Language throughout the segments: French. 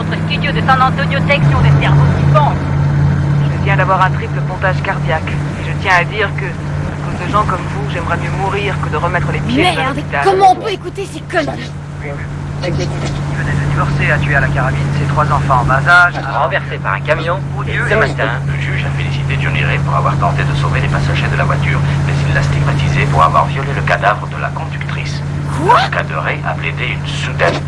notre studio de San Antonio, section des cerveaux qui pensent. Je viens d'avoir un triple pontage cardiaque. Et je tiens à dire que, à cause de gens comme vous, j'aimerais mieux mourir que de remettre les pieds dans Merde, l'hôpital. comment on peut écouter ces conneries? Il venait de divorcer, a tué à la carabine ses 3 enfants en bas âge. Renversé par un camion Dieu ce matin. Le juge a félicité Johnny Ray pour avoir tenté de sauver les passagers de la voiture, mais il l'a stigmatisé pour avoir violé le cadavre de la conductrice. Quoi? Le cas de Ray a plaidé une soudaine.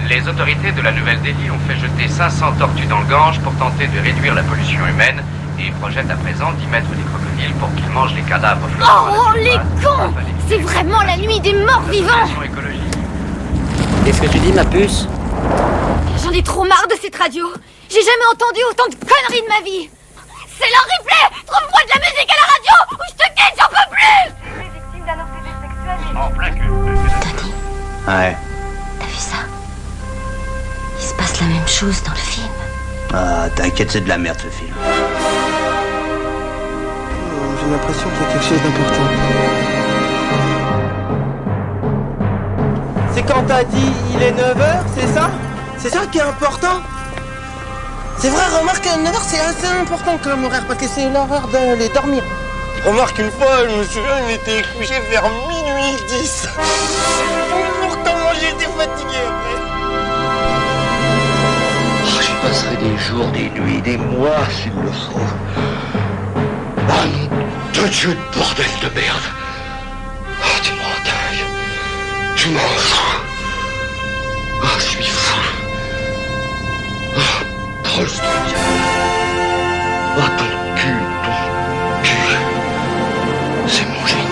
Les autorités de la Nouvelle-Delhi ont fait jeter 500 tortues dans le Gange pour tenter de réduire la pollution humaine et projettent à présent d'y mettre des crocodiles pour qu'ils mangent les cadavres flottants. Oh, les cons! C'est vraiment la nuit des morts vivants! Qu'est-ce que tu dis, ma puce? J'en ai trop marre de cette radio! J'ai jamais entendu autant de conneries de ma vie! C'est leur replay! Trouve-moi de la musique à la radio ou je te quitte, j'en peux plus! Les victimes d'un orthésé sexuel. En plein cul. Tony, Ouais. t'as vu ça? Il se passe la même chose dans le film. Ah, t'inquiète, c'est de la merde ce film. J'ai l'impression qu'il y a quelque chose d'important. C'est quand t'as dit il est 9h, c'est ça? C'est ça qui est important? C'est vrai, remarque, 9h c'est assez important comme horaire parce que c'est l'heure d'aller dormir. Remarque, une fois, je me souviens, il était couché vers minuit 10. Pourtant, moi j'étais fatigué. Oh, j'y passerai des jours, des nuits, des mois s'il le faut. Ah non, de Dieu de bordel de merde. Ah, tu m'en dingue. Je m'en fous. Ah, je suis fou. Ah, proche de bien. Ah, ton cul. C'est mon génie.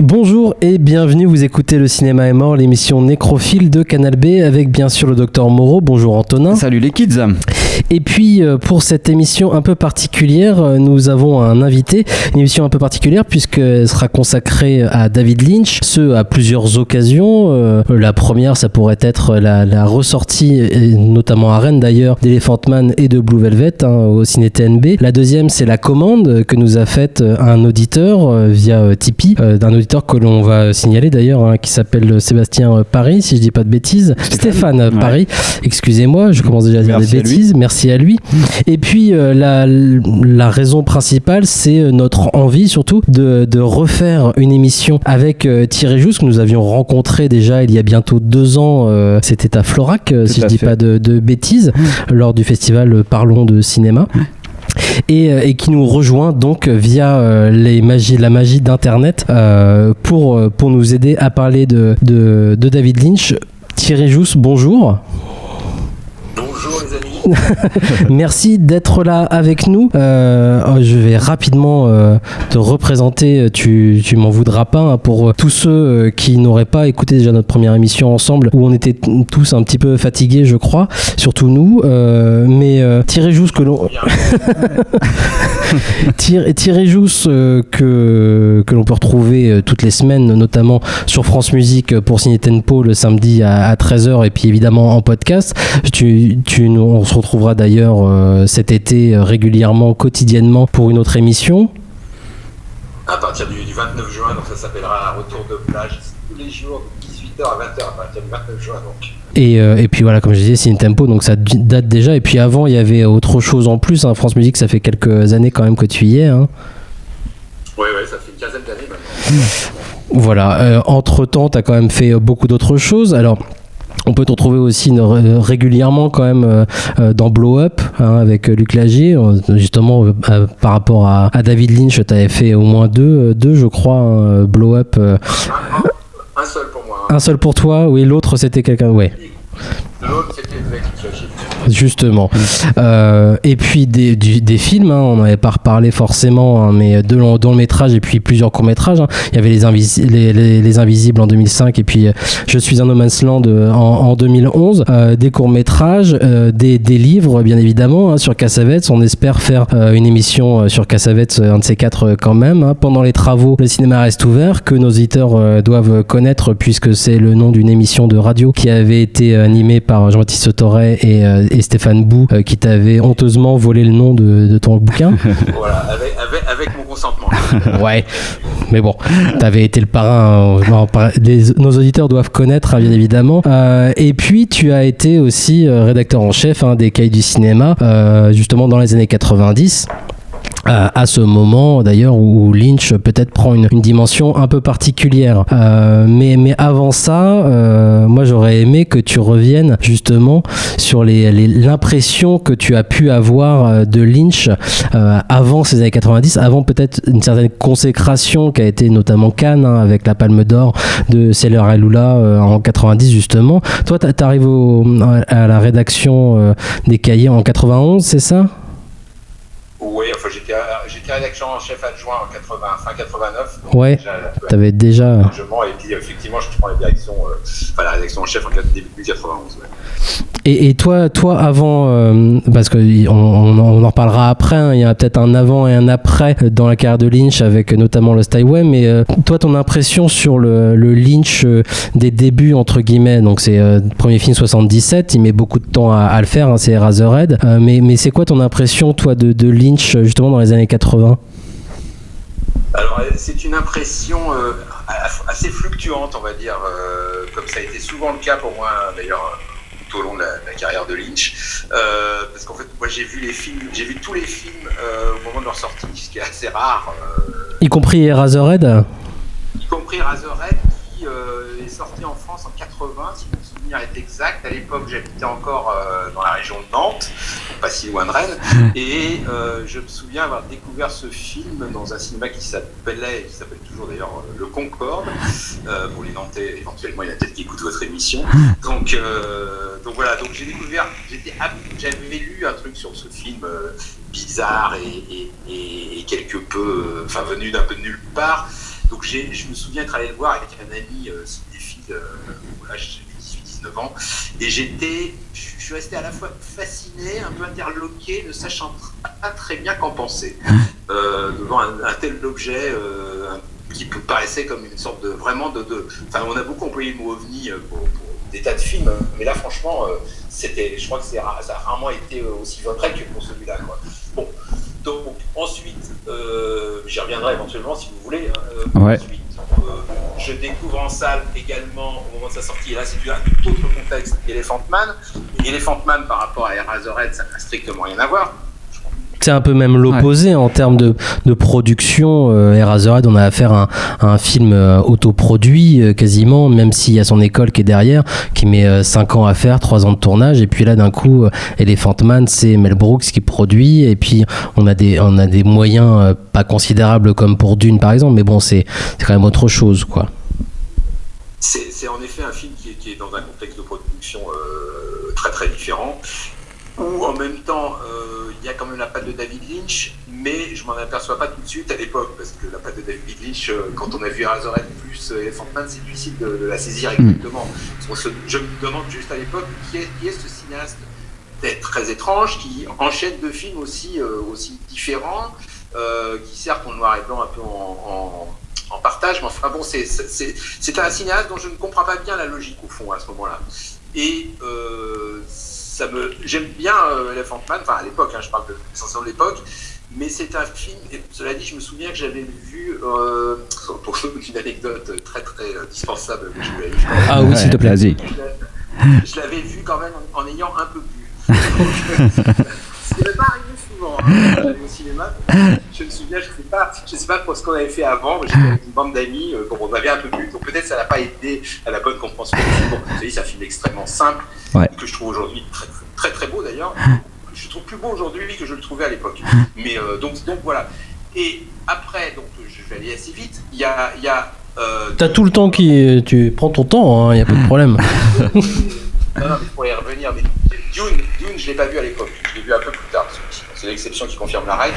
Bonjour et bienvenue, vous écoutez Le Cinéma est mort, l'émission nécrophile de Canal B avec bien sûr le docteur Moreau. Bonjour Antonin. Salut les kids. Et puis pour cette émission un peu particulière, nous avons un invité, une émission un peu particulière puisqu'elle sera consacrée à David Lynch, ce à plusieurs occasions. La première, ça pourrait être la ressortie, et notamment à Rennes d'ailleurs, d'Elephant Man et de Blue Velvet au ciné TNB. La deuxième, c'est la commande que nous a faite un auditeur via Tipeee, d'un auditeur que l'on va signaler d'ailleurs, qui s'appelle Sébastien Paris, si je dis pas de bêtises. Stéphane Paris, excusez-moi, je commence déjà à dire des bêtises. Merci à lui. Et puis la raison principale, c'est notre envie surtout de refaire une émission avec Thierry Jousse que nous avions rencontré déjà il y a bientôt 2 ans. C'était à Florac, si je dis pas de bêtises, lors du festival Parlons de cinéma. Et qui nous rejoint donc via la magie d'internet pour nous aider à parler de David Lynch. Thierry Jousse, bonjour. Bonjour les amis. Merci d'être là avec nous. Je vais rapidement te représenter. Tu m'en voudras pas pour tous ceux qui n'auraient pas écouté déjà notre première émission ensemble où on était tous un petit peu fatigués, je crois, surtout nous. Mais Thierry Jousse que l'on Thierry Jousse que l'on peut retrouver toutes les semaines, notamment sur France Musique pour Ciné Tempo le samedi à 13h et puis évidemment en podcast. On se retrouvera d'ailleurs cet été régulièrement, quotidiennement pour une autre émission. À partir du 29 juin, donc ça s'appellera Retour de plage, tous les jours de 18h à 20h à partir du 29 juin donc. Et puis voilà, comme je disais, Ciné Tempo, donc ça date déjà. Et puis avant, il y avait autre chose en plus. France Musique, ça fait quelques années quand même que tu y es. Ouais, ça fait une quinzaine d'années maintenant. Voilà. Entre-temps, tu as quand même fait beaucoup d'autres choses. Alors, on peut te retrouver aussi régulièrement quand même dans Blow Up avec Luc Lagier. Justement, par rapport à David Lynch, tu avais fait au moins deux je crois, Blow Up. Un seul pour moi. Un seul pour toi, oui, l'autre c'était quelqu'un, ouais. L'autre c'était avec Luc Lagier. Justement. Et puis des films, on n'en avait pas reparlé forcément, mais de long métrage et puis plusieurs courts métrages. Il y avait les Invisibles en 2005 et puis Je suis un No Man's Land en 2011. Des courts métrages, des livres bien évidemment sur Cassavetes. On espère faire une émission sur Cassavetes, un de ces quatre quand même. Pendant les travaux, le cinéma reste ouvert, que nos auditeurs doivent connaître puisque c'est le nom d'une émission de radio qui avait été animée par Jean-Baptiste Torret et Stéphane Bou, qui t'avait honteusement volé le nom de ton bouquin. Voilà, avec mon consentement. Ouais, mais bon, t'avais été le parrain. Nos auditeurs doivent connaître, bien évidemment. Et puis, tu as été aussi rédacteur en chef des Cahiers du cinéma, justement dans les années 90. À ce moment d'ailleurs où Lynch peut-être prend une dimension un peu particulière, mais avant ça, moi j'aurais aimé que tu reviennes justement sur l'impression que tu as pu avoir de Lynch avant ces années 90, avant peut-être une certaine consécration qui a été notamment Cannes avec la Palme d'Or de Sailor Hellula en 90 justement. Toi t'arrives à la rédaction des Cahiers en 91, c'est ça? Oui, enfin j'étais rédacteur en chef adjoint en 89. Ouais, t'avais déjà... Et puis effectivement, je prends la rédaction en chef en début 91. Ouais. Et toi avant, parce qu'on en reparlera après, il y a peut-être un avant et un après dans la carrière de Lynch avec notamment Lost Highway, mais toi ton impression sur le Lynch des débuts entre guillemets, donc c'est premier film 77, il met beaucoup de temps à le faire, c'est Eraserhead, mais c'est quoi ton impression toi de Lynch justement dans les années 80? Alors c'est une impression assez fluctuante, on va dire, comme ça a été souvent le cas pour moi d'ailleurs tout au long de la carrière de Lynch, parce qu'en fait moi j'ai vu tous les films au moment de leur sortie, ce qui est assez rare. Y compris Eraserhead? Y compris Eraserhead qui est sorti en France en 80, si mon souvenir est exact. À l'époque j'habitais encore dans la région de Nantes, pas si loin de Rennes, et je me souviens avoir découvert ce film dans un cinéma qui s'appelle toujours d'ailleurs le Concorde, pour les Nantais éventuellement, il y en a peut-être qui écoutent votre émission. Donc voilà, donc j'ai découvert, j'avais lu un truc sur ce film bizarre et quelque peu, venu d'un peu de nulle part. Donc je me souviens être allé le voir avec un ami cinéphile, voilà, j'avais 18-19 ans, et je suis resté à la fois fasciné, un peu interloqué, ne sachant pas très bien qu'en penser, devant un tel objet qui paraissait comme une sorte de, vraiment on a beaucoup employé le mot ovni pour des tas de films, mais là franchement, je crois que ça a rarement été aussi vrai que pour celui-là, quoi. Bon, donc ensuite, j'y reviendrai éventuellement si vous voulez. Ouais. Ensuite, je découvre en salle également au moment de sa sortie, et là c'est un tout autre contexte, Elephant Man. Elephant Man par rapport à Eraserhead, ça n'a strictement rien à voir. C'est un peu même l'opposé en termes de production. Eraserhead, on a affaire à un film autoproduit quasiment, même s'il y a son école qui est derrière, qui met 5 ans à faire, 3 ans de tournage, et puis là d'un coup Elephant Man, c'est Mel Brooks qui produit, et puis on a des moyens pas considérables comme pour Dune par exemple, mais bon c'est quand même autre chose, quoi. C'est en effet un film qui est dans un contexte de production très très différent, où en même temps il y a quand même la patte de David Lynch, mais je m'en aperçois pas tout de suite à l'époque, parce que la patte de David Lynch, quand on a vu Eraserhead plus Elephant Man, c'est difficile de la saisir exactement. Je me demande juste à l'époque qui est ce cinéaste très étrange, qui enchaîne deux films aussi différents, qui certes en noir et blanc un peu en partage, mais enfin bon, c'est un cinéaste dont je ne comprends pas bien la logique au fond à ce moment-là. Et j'aime bien Elephant Man, enfin à l'époque, je parle de l'essentiel de l'époque, mais c'est un film, et cela dit, je me souviens que j'avais vu, pour une anecdote très très dispensable que je voulais vivre. Ah oui, s'il te plaît, vas-y. Je l'avais vu quand même en ayant un peu bu. Ce qui n'est pas arrivé souvent, j'allais au cinéma. Je me souviens, je sais pas pour ce qu'on avait fait avant, j'étais avec une bande d'amis, on avait un peu bu, donc peut-être ça n'a pas aidé à la bonne compréhension. Bon, vous savez, c'est un film extrêmement simple, que je trouve aujourd'hui très, très très beau d'ailleurs. Je le trouve plus beau aujourd'hui que je le trouvais à l'époque. Mais donc voilà. Et après, donc je vais aller assez vite. Il y a t'as tout le temps tu prends ton temps, il y a pas de problème. Non, mais je pourrais y revenir. Mais Dune, je l'ai pas vu à l'époque. Je l'ai vu un peu plus tard. C'est l'exception qui confirme la règle.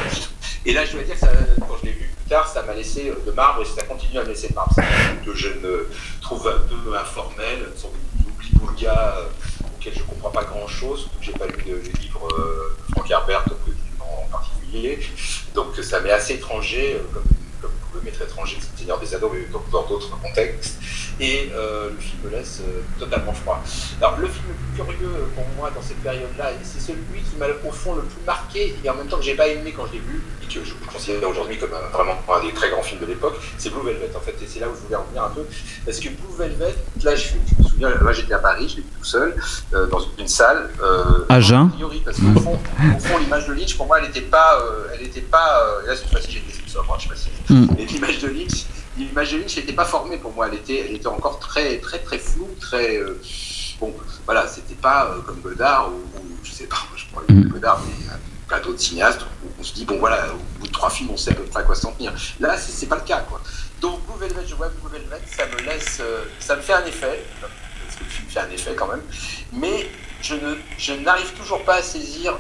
Et là, je dois dire que ça, quand je l'ai vu plus tard, ça m'a laissé de marbre et ça continue à me laisser de marbre. C'est un film que je ne trouve un peu informel, une sorte d'oubli-boulga auquel je ne comprends pas grand-chose. Je n'ai pas lu le livre de Frank Herbert en particulier. Donc ça m'est assez étranger, comme vous pouvez m'être étranger le Seigneur des Anneaux, mais dans d'autres contextes. Et le film me laisse totalement froid. Alors le film le plus curieux pour moi dans cette période-là, et c'est celui qui m'a au fond le plus marqué, et en même temps que j'ai pas aimé quand je l'ai vu, et que je considère aujourd'hui comme vraiment un des très grands films de l'époque, c'est Blue Velvet en fait, et c'est là où je voulais en venir un peu, parce que Blue Velvet, là je me souviens, là j'étais à Paris, je l'ai vu tout seul, dans une salle, à Jeun, parce qu'au fond, l'image de Lynch, pour moi, elle était pas, là cette fois-ci j'étais sobre, je sais pas si, mais l'image de Lynch n'était pas formée pour moi, elle était encore très très très floue, très bon, voilà, c'était pas comme Godard ou je sais pas, je pourrais dire Godard, mais plein d'autres cinéastes où on se dit bon voilà, au bout de 3 films on sait à peu près à quoi s'en tenir. Là c'est pas le cas quoi. Donc Blue Velvet, je vois Blue Velvet, ça me laisse, ça me fait un effet, parce que le film fait un effet quand même, mais je n'arrive toujours pas à saisir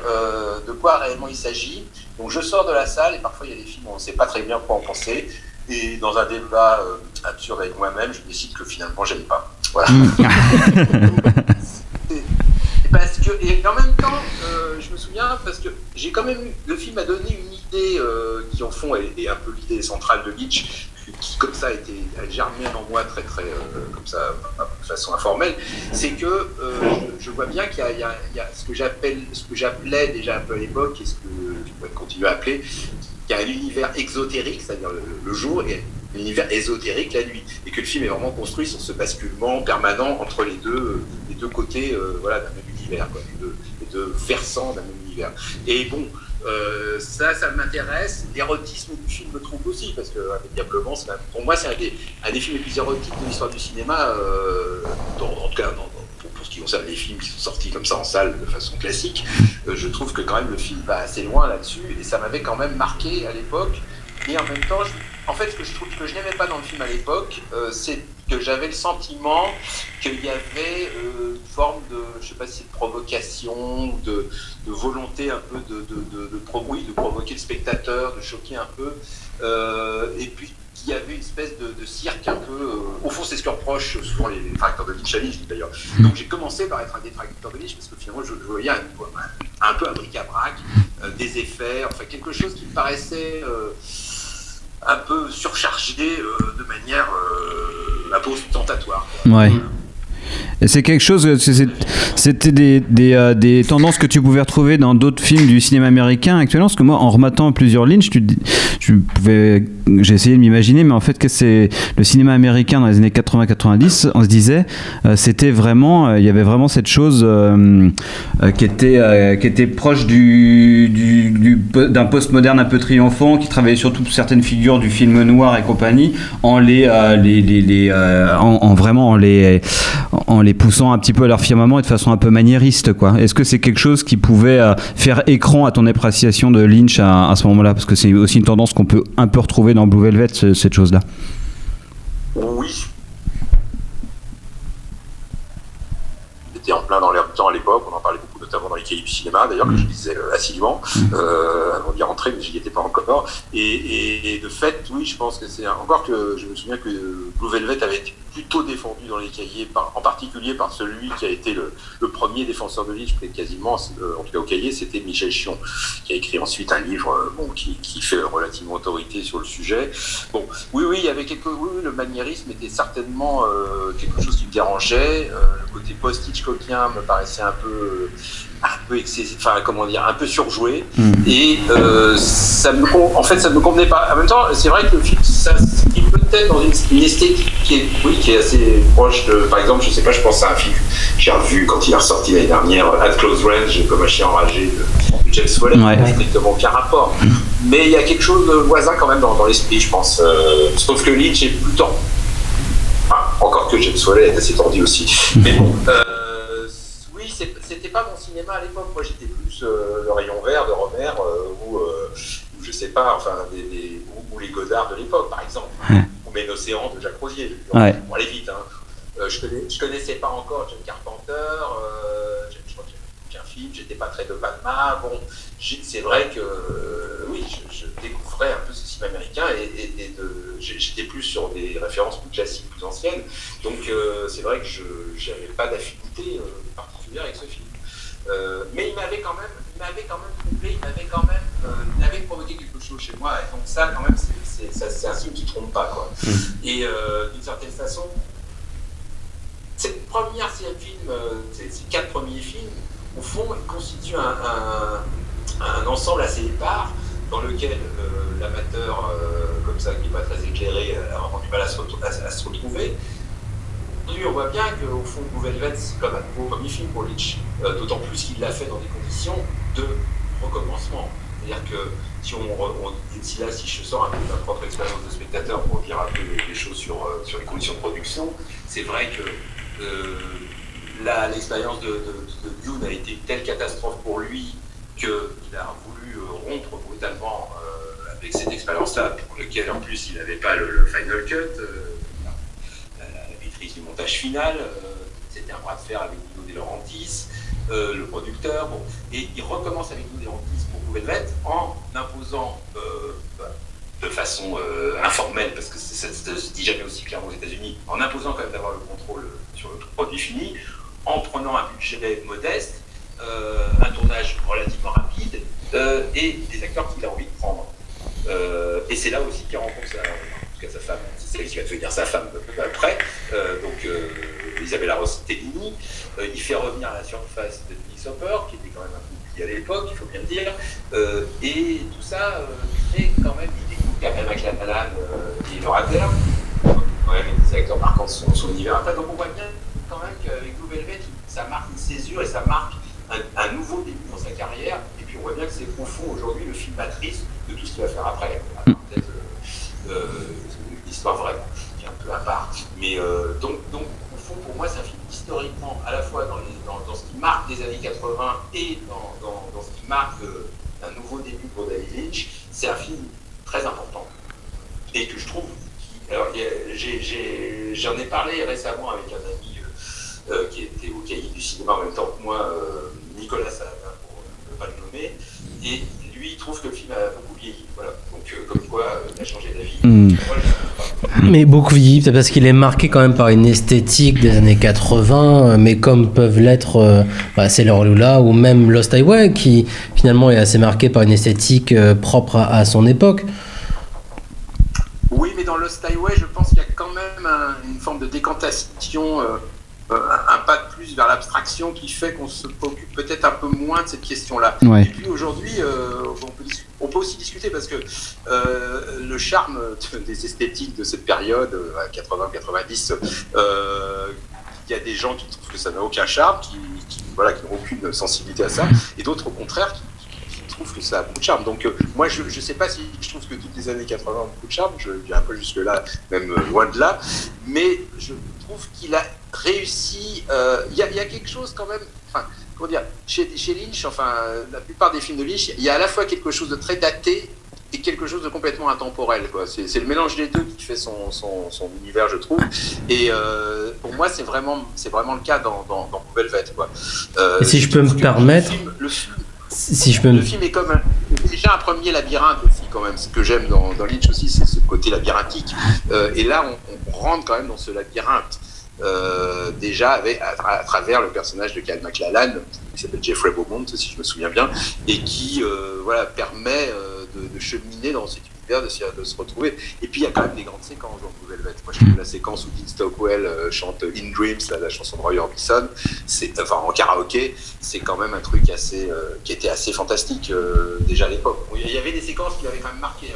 de quoi réellement il s'agit. Donc je sors de la salle et parfois il y a des films où on ne sait pas très bien quoi en penser. Et dans un débat absurde avec moi-même, je décide que finalement j'aime pas. Voilà. Parce que, et en même temps, je me souviens, parce que j'ai quand même eu, le film a donné une idée qui en fond est un peu l'idée centrale de Lynch, qui comme ça a germé en moi très très comme ça de façon informelle, c'est que je vois bien qu'il y a ce que j'appelais déjà un peu à l'époque et ce que je pourrais continuer à appeler, qu'il y a un univers exotérique, c'est-à-dire le jour, et un univers ésotérique la nuit, et que le film est vraiment construit sur ce basculement permanent entre les deux côtés voilà, d'un même univers, quoi, les deux versants d'un même univers. Et bon, ça m'intéresse. L'érotisme du film me trompe aussi, parce que indéniablement, pour moi, c'est un des films les plus érotiques de l'histoire du cinéma, en tout cas pour ce qui concerne les films qui sont sortis comme ça en salle de façon classique. Je trouve que quand même le film va assez loin là-dessus, et ça m'avait quand même marqué à l'époque. Et en même temps, en fait, ce que je n'aimais pas dans le film à l'époque, c'est que j'avais le sentiment qu'il y avait une forme de, je sais pas si c'est de provocation, de volonté un peu de provoquer le spectateur, de choquer un peu, et puis qu'il y avait une espèce de cirque un peu, au fond c'est ce que reprochent souvent les détracteurs de Lynch à Lynch d'ailleurs. Donc j'ai commencé par être un détracteur de Lynch parce que finalement je voyais un peu un bric-à-brac, des effets, enfin quelque chose qui me paraissait un peu surchargé de manière un peu ostentatoire. Ouais. Et c'est quelque chose, c'était des tendances que tu pouvais retrouver dans d'autres films du cinéma américain actuellement, parce que moi en rematant plusieurs Lynch, j'ai essayé de m'imaginer, mais en fait que c'est le cinéma américain dans les années 80-90, on se disait, c'était vraiment, il y avait vraiment cette chose qui était proche d'un postmoderne un peu triomphant, qui travaillait surtout certaines figures du film noir et compagnie, en les poussant un petit peu à leur firmament et de façon un peu maniériste, quoi. Est-ce que c'est quelque chose qui pouvait faire écran à ton appréciation de Lynch à ce moment-là, parce que c'est aussi une tendance qu'on peut un peu retrouver dans Blue Velvet, cette chose-là. Oui. J'étais en plein dans l'air du temps à l'époque, on en parlait beaucoup, notamment dans les cahiers du cinéma, d'ailleurs, que je lisais assidûment, avant d'y rentrer, mais j'y étais pas encore. Et de fait, oui, je pense que c'est encore que je me souviens que Blue Velvet avait été plutôt défendu dans les cahiers, en particulier par celui qui a été le premier défenseur de Lynch, quasiment, en tout cas au cahier, c'était Michel Chion, qui a écrit ensuite un livre qui fait relativement autorité sur le sujet. Bon, oui, il y avait le maniérisme était certainement quelque chose qui me dérangeait. Le côté post-Hitchcockien me paraissait un peu excessif, enfin comment dire, un peu surjoué, et ça me convenait pas. En même temps, c'est vrai que le film il peut-être dans une esthétique qui est assez proche de, par exemple, je sais pas, je pense à un film que j'ai revu quand il est ressorti l'année dernière, At Close Range, comme un chien enragé de James Whale, qui n'a strictement aucun rapport. Mais il y a quelque chose de voisin quand même dans l'esprit, je pense. Sauf que Lynch est plus tendre. Encore que James Whale est assez tordu aussi. Mais bon, c'était pas mon cinéma à l'époque. Moi, j'étais plus le rayon vert de Romer ou je sais pas, enfin, ou les Godard de l'époque, par exemple, ou Mes Océans de Jacques Rosier. Pour aller vite, hein. Je connaissais pas encore John Carpenter. Je crois que j'ai un film, j'étais pas très de Batman. Bon, c'est vrai que oui, je découvrais un peu ce cinéma américain et j'étais plus sur des références plus classiques, plus anciennes. Donc c'est vrai que je n'avais pas d'affinité particulière avec ce film. Mais il m'avait quand même troublé, il avait provoqué quelque chose chez moi. Et donc ça, quand même, c'est un signe qui ne trompe pas, quoi. Et d'une certaine façon, cette première série de films, ces 4 premiers films, au fond, ils constituent un ensemble assez épars dans lequel l'amateur, comme ça, qui n'est pas très éclairé, a vraiment du mal à se retrouver. Aujourd'hui, on voit bien qu'au fond, Blue Velvet, c'est comme un nouveau premier film pour Lynch, d'autant plus qu'il l'a fait dans des conditions de recommencement. C'est-à-dire que si je sors un peu de ma propre expérience de spectateur pour dire un peu des choses sur les conditions de production, c'est vrai que l'expérience de Dune a été une telle catastrophe pour lui qu'il a voulu rompre brutalement avec cette expérience-là, pour laquelle en plus il n'avait pas le final cut, la maîtrise du montage final. C'était un bras de fer avec Dino De Laurentiis, le producteur. Bon. Et il recommence avec Dino De Laurentiis pour Blue Velvet en imposant de façon informelle, parce que ça ne se dit jamais aussi clairement aux États-Unis, en imposant quand même d'avoir le contrôle sur le produit fini, en prenant un budget modeste, un tournage relativement rapide et des acteurs qu'il a envie de prendre. Et c'est là aussi qu'il rencontre sa femme, c'est elle qui va devenir sa femme après, donc Isabella Rossellini. Il fait revenir à la surface de Dennis Hopper, qui était quand même un peu oublié à l'époque, il faut bien le dire, et tout ça crée quand même, il découvre quand même avec McLachlan et Laura Dern, quand même des acteurs marquants de son univers après, donc on voit bien quand même qu'avec Blue Velvet, ça marque une césure et ça marque un nouveau début dans sa carrière, et puis on voit bien que c'est au fond aujourd'hui le film matrice de tout ce qu'il va faire après. Peut-être une histoire vraie qui est un peu à part, mais donc au fond pour moi c'est un film historiquement à la fois dans ce qui marque des années 80 et dans ce qui marque un nouveau début pour David Lynch. C'est un film très important et que je trouve alors j'en ai parlé récemment avec un ami qui était au cahier du cinéma en même temps que moi, Nicolas Salavin, pour ne pas le nommer, et lui il trouve que le film a beaucoup vieilli, voilà. Donc comme quoi il a changé d'avis. Moi, mais beaucoup vieilli, peut-être parce qu'il est marqué quand même par une esthétique des années 80, mais comme peuvent l'être Sailor Lula ou même Lost Highway, qui finalement est assez marqué par une esthétique propre à son époque. Oui, mais dans Lost Highway, je pense qu'il y a quand même une forme de décantation, un pas de plus vers l'abstraction qui fait qu'on se préoccupe peut-être un peu moins de cette question-là. Ouais. Et puis aujourd'hui, on peut aussi discuter parce que le charme des esthétiques de cette période, 80-90, il y a des gens qui trouvent que ça n'a aucun charme, qui n'ont aucune sensibilité à ça, et d'autres au contraire qui trouvent que ça a beaucoup de charme. Donc moi je ne sais pas si je trouve que toutes les années 80 ont beaucoup de charme, je vais un peu jusque-là, même loin de là, mais je trouve qu'il a réussi, il y a quelque chose quand même, enfin, comment dire, chez Lynch, enfin, la plupart des films de Lynch, il y a à la fois quelque chose de très daté et quelque chose de complètement intemporel, quoi. C'est le mélange des deux qui fait son univers, je trouve, et pour moi c'est vraiment le cas dans Blue Velvet, quoi. Et si je peux me permettre... Le film est comme déjà un premier labyrinthe aussi, quand même. Ce que j'aime dans Lynch aussi, c'est ce côté labyrinthique. Et là, on rentre quand même dans ce labyrinthe. Déjà à travers le personnage de Kyle MacLachlan, qui s'appelle Jeffrey Beaumont, si je me souviens bien, et qui permet de cheminer dans cet univers, de se retrouver. Et puis il y a quand même des grandes séquences dans Blue Velvet. Moi, je trouve la séquence où Dean Stockwell chante In Dreams, la chanson de Roy Orbison, en karaoké, c'est quand même un truc qui était assez fantastique déjà à l'époque. Bon, il y avait des séquences qui m'avaient quand même marqué.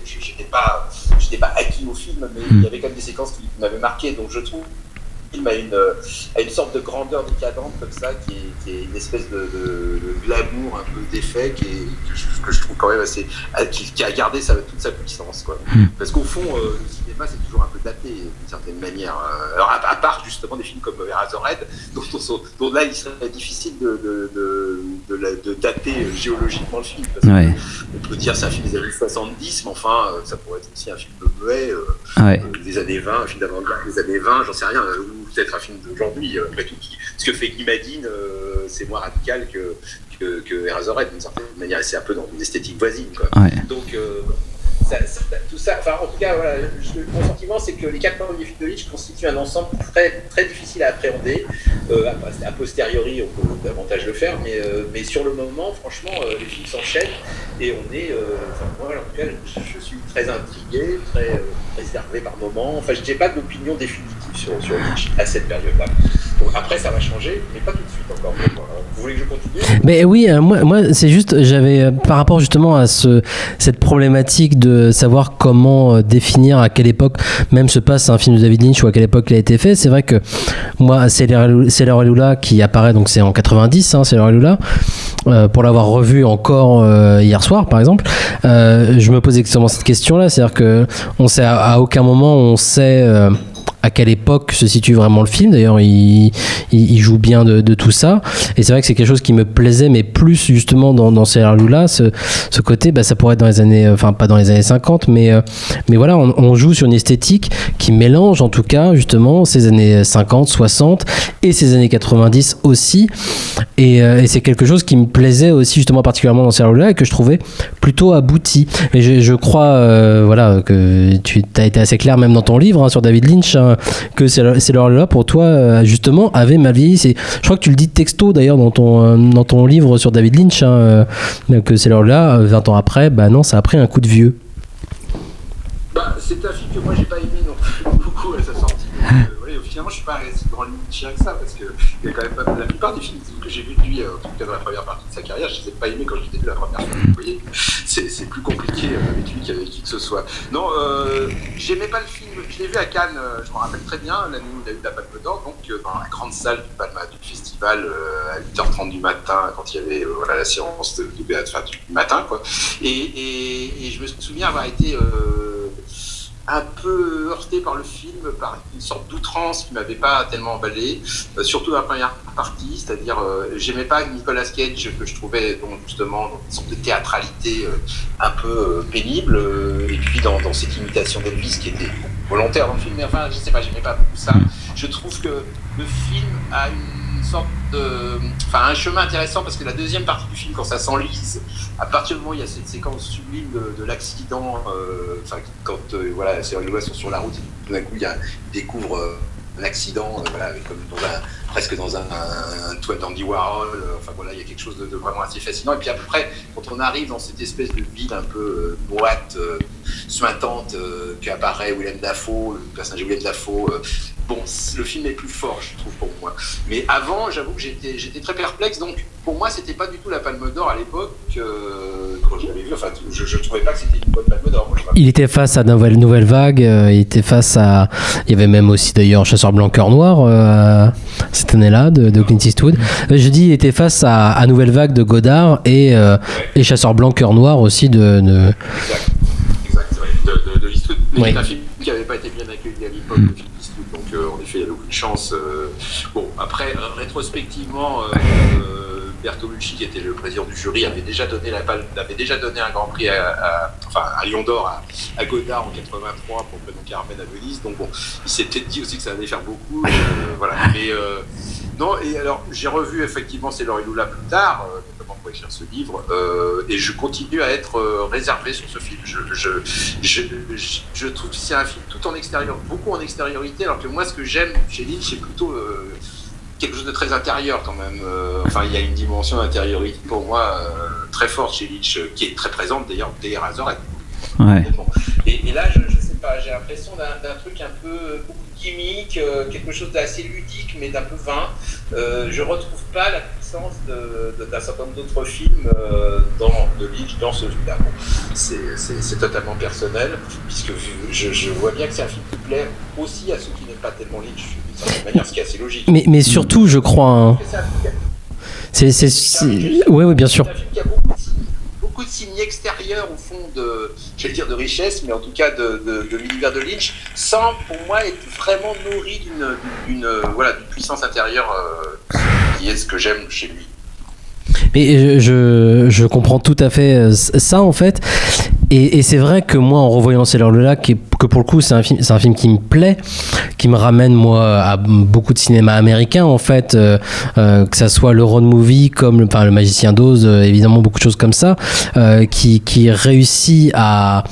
J'étais pas acquis au film, mais il y avait quand même des séquences qui m'avaient marqué. Donc je trouve le film a une sorte de grandeur décadente comme ça, qui est une espèce de glamour, un peu d'effet, que je trouve quand même assez, qui a gardé toute sa puissance, quoi. Parce qu'au fond, le cinéma c'est toujours un peu daté d'une certaine manière. Alors à part justement des films comme Eraserhead, dont là il serait difficile de dater géologiquement le film. Parce on peut dire c'est un film des années 70, mais enfin ça pourrait être aussi un film muet des années 20, un film d'avant-garde des années 20, j'en sais rien, ou peut-être un film d'aujourd'hui, après tout, ce que fait Guy Madine, c'est moins radical que Eraserhead d'une certaine manière, et c'est un peu dans une esthétique voisine, quoi. Ouais. Donc tout ça, enfin en tout cas voilà, mon sentiment c'est que les 4 premiers films de Lynch constituent un ensemble très, très difficile à appréhender. A posteriori on peut davantage le faire, mais sur le moment franchement les films s'enchaînent et on est, moi en tout cas je suis très intrigué, très réservé par moments, enfin je n'ai pas d'opinion définitive sur Lynch à cette période-là. Donc, après ça va changer, mais pas tout de suite encore. Vous voulez que je continue ? Mais oui, moi c'est juste, j'avais par rapport justement à cette problématique de savoir comment définir à quelle époque même se passe un film de David Lynch ou à quelle époque il a été fait. C'est vrai que moi, Sailor et Lula qui apparaît, donc c'est en 90, Sailor et Lula, pour l'avoir revu encore hier soir par exemple, je me pose exactement cette question-là, c'est-à-dire que on sait à aucun moment on sait à quelle époque se situe vraiment le film. D'ailleurs, il joue bien de tout ça. Et c'est vrai que c'est quelque chose qui me plaisait, mais plus justement dans Sailor Lula, ce côté, ça pourrait être dans les années, enfin pas dans les années 50, mais voilà, on joue sur une esthétique qui mélange en tout cas justement ces années 50, 60 et ces années 90 aussi. Et c'est quelque chose qui me plaisait aussi justement particulièrement dans Sailor Lula et que je trouvais plutôt abouti. Et je crois, voilà, que tu as été assez clair même dans ton livre sur David Lynch, que Sailor Lula pour toi justement avait mal vieilli. Je crois que tu le dis texto d'ailleurs dans ton livre sur David Lynch, que Sailor Lula 20 ans après, non, ça a pris un coup de vieux. C'est un film que moi j'ai pas aimé non plus beaucoup à sa sortie. Finalement je suis pas un si grand Lynchien que ça, parce que il y a quand même pas la plupart des films que j'ai vus de lui, en tout cas dans la première partie de sa carrière, je les ai pas aimés quand je l'ai vu la première fois. Vous voyez, c'est plus compliqué avec lui qu'avec qui que ce soit. Non, j'aimais pas le film. Je l'ai vu à Cannes, je me rappelle très bien, l'année où il a eu la Palme d'Or, donc dans la grande salle du festival à 8h30 du matin, quand il y avait la séance du matin, quoi. Et je me souviens avoir été un peu heurté par le film, par une sorte d'outrance qui m'avait pas tellement emballé, surtout dans la première partie, c'est-à-dire j'aimais pas Nicolas Cage, que je trouvais donc justement dans une sorte de théâtralité un peu pénible, et puis dans cette imitation d'Elvis qui était volontaire dans le film, mais enfin je sais pas, j'aimais pas beaucoup ça. Je trouve que le film a une sorte un chemin intéressant, parce que la deuxième partie du film, quand ça s'enlise, à partir du moment où il y a cette séquence sublime de l'accident, quand Sailor et Lula sont sur la route, et tout d'un coup ils découvrent un accident, comme presque dans un toit d'Andy Warhol, il y a quelque chose de vraiment assez fascinant. Et puis après, quand on arrive dans cette espèce de ville un peu boîte, suintante, qu'apparaît Willem Dafoe, le personnage de Willem Dafoe, le film est plus fort, je trouve, pour moi. Mais avant, j'avoue que j'étais très perplexe, donc pour moi, c'était pas du tout la Palme d'Or à l'époque, quand je l'avais vu, je trouvais pas que c'était une bonne Palme d'Or. Il était face à Nouvelle Vague, il était face à... Il y avait même aussi d'ailleurs Chasseur blanc cœur noir, cette année-là, de Clint Eastwood. Je dis, il était face à Nouvelle Vague de Godard et Chasseur blanc cœur noir aussi de Eastwood. Mais oui. C'est un film qui n'avait pas été bien accueilli à l'époque de Clint Eastwood, donc en effet, il y avait aucune chance. Après, rétrospectivement, Bertolucci, qui était le président du jury, avait déjà donné un Grand Prix à Lion d'Or à Godard en 83 pour Prénom Carmen à Venise. Donc il s'est peut-être dit aussi que ça allait faire beaucoup. Non, et alors j'ai revu effectivement Sailor et Lula plus tard, notamment pour écrire ce livre, et je continue à être réservé sur ce film. Je trouve que c'est un film beaucoup en extériorité, alors que moi ce que j'aime chez Lynch, c'est plutôt quelque chose de très intérieur quand même. Il y a une dimension d'intériorité pour moi très forte chez Lynch, qui est très présente d'ailleurs dès Eraserhead. Ouais. Et là, je sais pas, j'ai l'impression d'un truc un peu beaucoup de gimmick, quelque chose d'assez ludique mais d'un peu vain. Je retrouve pas la puissance d'un certain nombre d'autres films de Lynch dans ce film-là. C'est totalement personnel, puisque je vois bien que c'est un film qui plaît aussi à ceux qui n'aiment pas tellement Lynch, d'une certaine manière, ce qui est assez logique. Mais surtout, je crois... Oui, bien sûr. C'est un film qui a beaucoup de signes extérieurs au fond de richesse, mais en tout cas de l'univers de Lynch, sans pour moi être vraiment nourri d'une puissance intérieure qui est ce que j'aime chez lui. Mais je comprends tout à fait ça en fait, et c'est vrai que moi en revoyant Sailor Lula, qui est que pour le coup c'est un film qui me plaît, qui me ramène moi à beaucoup de cinéma américain en fait, que ça soit le road movie comme le Magicien d'Oz, évidemment beaucoup de choses comme ça, qui réussit à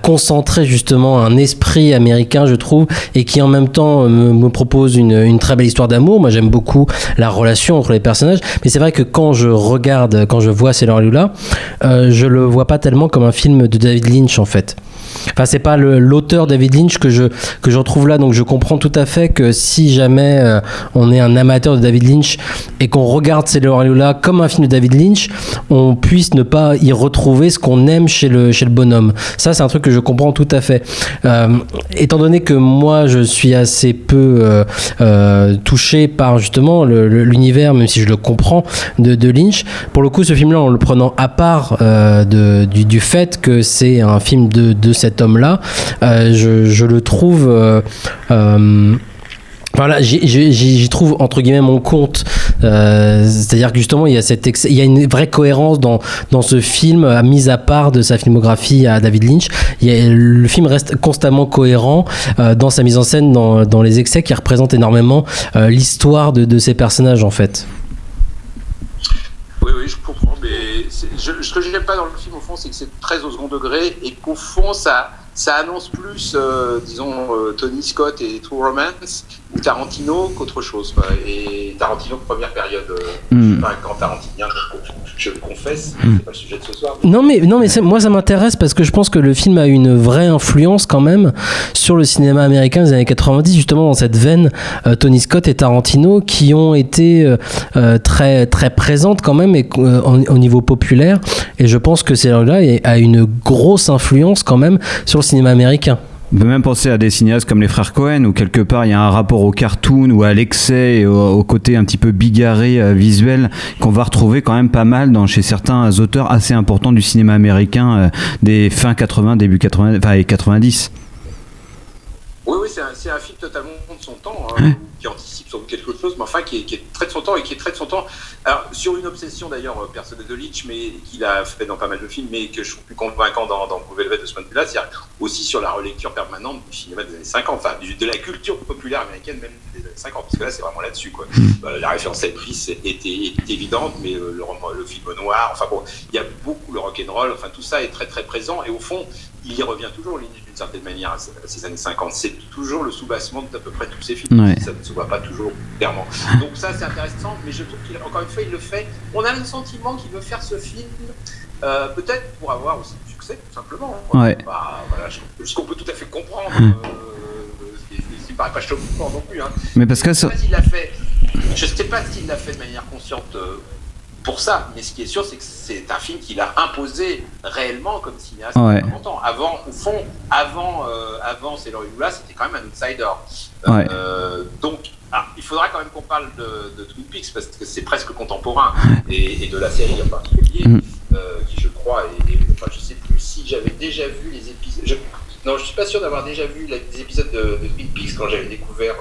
concentrer justement un esprit américain, je trouve, et qui en même temps me propose une très belle histoire d'amour. Moi j'aime beaucoup la relation entre les personnages, mais c'est vrai que quand je vois Sailor Lula, je le vois pas tellement comme un film de David Lynch en fait. Enfin, c'est pas l'auteur David Lynch que je retrouve là, donc je comprends tout à fait que si jamais on est un amateur de David Lynch et qu'on regarde Sailor Lula comme un film de David Lynch, on puisse ne pas y retrouver ce qu'on aime chez le bonhomme. Ça, c'est un truc que je comprends tout à fait. Étant donné que moi, je suis assez peu touché par justement l'univers, même si je le comprends, de Lynch. Pour le coup, ce film-là, en le prenant à part du fait que c'est un film de cet homme-là, je le trouve voilà, j'y trouve entre guillemets mon compte, c'est-à-dire que justement il y a une vraie cohérence dans ce film, mis à part de sa filmographie à David Lynch. Le film reste constamment cohérent dans sa mise en scène, dans les excès qui représentent énormément l'histoire de ces personnages en fait. Oui, je comprends, mais ce que j'aime pas dans le film au fond, c'est que c'est très au second degré et qu'au fond ça annonce plus, disons, Tony Scott et True Romance ou Tarantino qu'autre chose, quoi. Et Tarantino première période, quand Tarantinien, je le confesse, c'est pas le sujet de ce soir. Non mais moi ça m'intéresse parce que je pense que le film a une vraie influence quand même sur le cinéma américain des années 90, justement dans cette veine Tony Scott et Tarantino qui ont été très très présentes quand même et, au niveau populaire, et je pense que c'est là a une grosse influence quand même sur le cinéma américain. On peut même penser à des cinéastes comme les frères Cohen, où quelque part il y a un rapport au cartoon ou à l'excès et au côté un petit peu bigarré visuel qu'on va retrouver quand même pas mal chez certains auteurs assez importants du cinéma américain des fin 80, début 80, et 90. Oui, c'est un film totalement de son temps, hein, qui anticipe sur quelque chose, mais enfin qui est très de son temps et qui est très de son temps. Alors, sur une obsession d'ailleurs personnelle de Lynch, mais qu'il a fait dans pas mal de films, mais que je trouve plus convaincant dans Blue Velvet de ce point de vue-là, c'est-à-dire aussi sur la relecture permanente du cinéma des années 50, enfin de la culture populaire américaine même des années 50, parce que là c'est vraiment là-dessus, quoi. La référence à Elvis était évidente, mais le film noir, enfin bon, il y a beaucoup le rock'n'roll, enfin tout ça est très très présent, et au fond, il y revient toujours, Lynch, d'une certaine manière, à ces années 50. C'est toujours le soubassement d'à peu près tous ces films. Ouais. Ça ne se voit pas toujours clairement. Donc ça, c'est intéressant, mais je trouve qu'encore une fois, il le fait. On a le sentiment qu'il veut faire ce film, peut-être pour avoir aussi du succès, tout simplement. Ouais. Voilà, ce qu'on peut tout à fait comprendre. Ce qui ne paraît pas choquant non plus. Hein. Mais parce que je ne sais pas s'il l'a fait de manière consciente pour ça, mais ce qui est sûr, c'est que c'est un film qu'il a imposé réellement comme cinéaste pendant longtemps. Avant Sailor Lula, c'était quand même un outsider. Donc, il faudra quand même qu'on parle de Twin Peaks, parce que c'est presque contemporain, et de la série en particulier, qui je crois, enfin, je sais plus si j'avais déjà vu les épisodes. Non, je suis pas sûr d'avoir déjà vu les épisodes de Twin Peaks quand j'avais découvert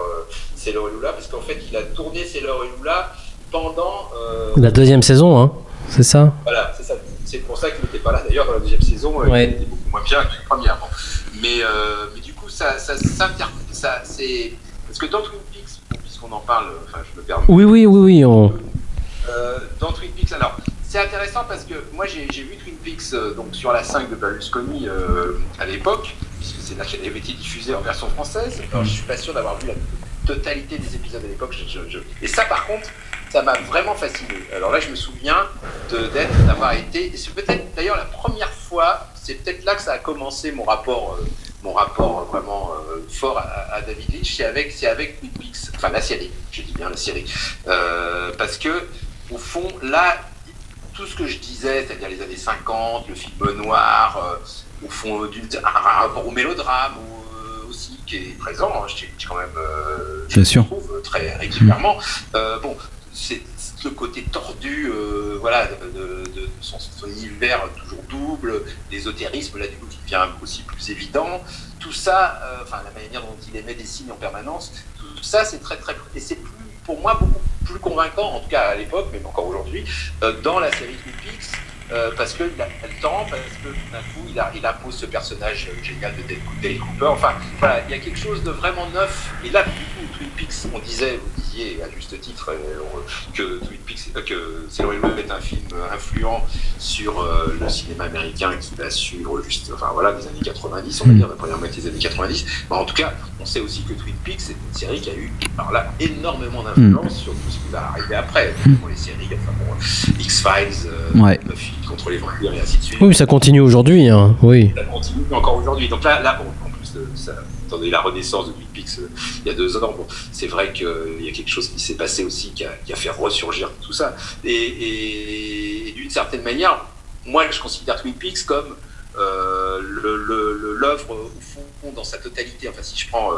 Sailor Lula, parce qu'en fait, il a tourné Sailor Lula pendant la deuxième saison, hein, c'est ça. Voilà, c'est ça. C'est pour ça qu'il n'était pas là. D'ailleurs, dans la deuxième saison, il était beaucoup moins bien que la première. Bon. Mais du coup, ça c'est parce que dans Twin Peaks, puisqu'on en parle, enfin, je me permets. Oui. Dans Twin Peaks, alors, c'est intéressant parce que moi, j'ai vu Twin Peaks donc sur la 5 de Berlusconi à l'époque, puisque c'est là qu'elle avait été diffusée en version française. Alors, je suis pas sûr d'avoir vu la totalité des épisodes à l'époque. Et ça, par contre, ça m'a vraiment fasciné. Alors là, je me souviens d'avoir été, et c'est peut-être d'ailleurs la première fois, c'est peut-être là que ça a commencé mon rapport vraiment fort à David Lynch, c'est avec Twin Peaks, enfin la série, je dis bien la série, parce que au fond, là, tout ce que je disais, c'est-à-dire les années 50, le film noir, au fond, un rapport au mélodrame, aussi, qui est présent, hein, quand même, je le trouve très régulièrement. Bon, c'est le côté tordu, voilà, de son univers toujours double, l'ésotérisme là du coup qui devient aussi plus évident. Tout ça, enfin la manière dont il émet des signes en permanence, tout ça c'est très très, et c'est plus, pour moi, beaucoup plus convaincant, en tout cas à l'époque, même encore aujourd'hui, dans la série Twin Peaks, parce qu'il a le temps, parce que tout d'un coup il impose ce personnage génial de Dale Cooper. Enfin voilà, il y a quelque chose de vraiment neuf. Et là, du coup, Twin Peaks, vous disiez à juste titre que Twin Peaks, que Céline Sciamma est un film influent sur le cinéma américain qui assure des années 90, on va dire, la première moitié des années 90. En tout cas, on sait aussi que Twin Peaks c'est une série qui a eu énormément d'influence sur tout ce qui va arriver après, pour les séries, X-Files, Buffy contre les vampires et ainsi de suite. Oui, ça continue aujourd'hui, hein. Oui. Ça continue encore aujourd'hui. Donc là en plus de ça, attendez, la renaissance de Twin Peaks il y a 2 ans, c'est vrai qu'il y a quelque chose qui s'est passé aussi qui a fait ressurgir tout ça. Et d'une certaine manière, moi je considère Twin Peaks comme l'œuvre au fond dans sa totalité. Enfin, si je prends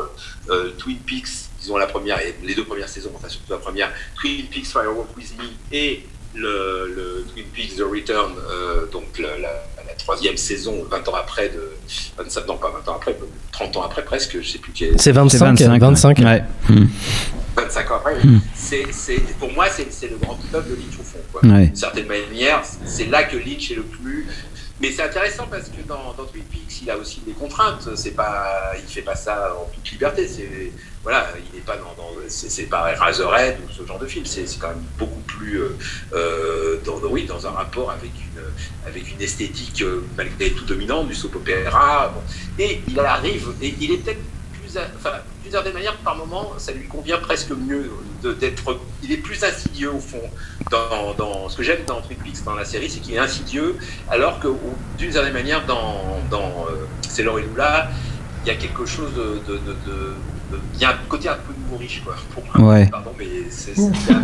Twin Peaks, disons la première et les 2 premières saisons, enfin surtout la première, Twin Peaks Fire Walk With Me et le Twin Peaks The Return, donc la 3e saison, 20 ans après, 30 ans après presque, je sais plus qui est. C'est 25. Ouais. 25 ans après, pour moi, c'est le grand club de Lynch au fond. Quoi. Ouais. D'une certaine manière, c'est là que Lynch est le plus. Mais c'est intéressant parce que dans Twin Peaks, il a aussi des contraintes. Il fait pas ça en toute liberté. Il n'est pas c'est pas Razorhead ou ce genre de film. C'est quand même beaucoup plus dans un rapport avec une esthétique malgré tout dominante du soap opéra. Et il arrive et il est peut-être d'une certaine manière, par moment, ça lui convient presque mieux il est plus insidieux au fond. Dans ce que j'aime dans Twin Peaks, dans la série, c'est qu'il est insidieux, alors que d'une certaine manière, dans Sailor et Lula, il y a quelque chose il y a un côté un peu humoriche, quoi. Pour moi. Ouais. Pardon, mais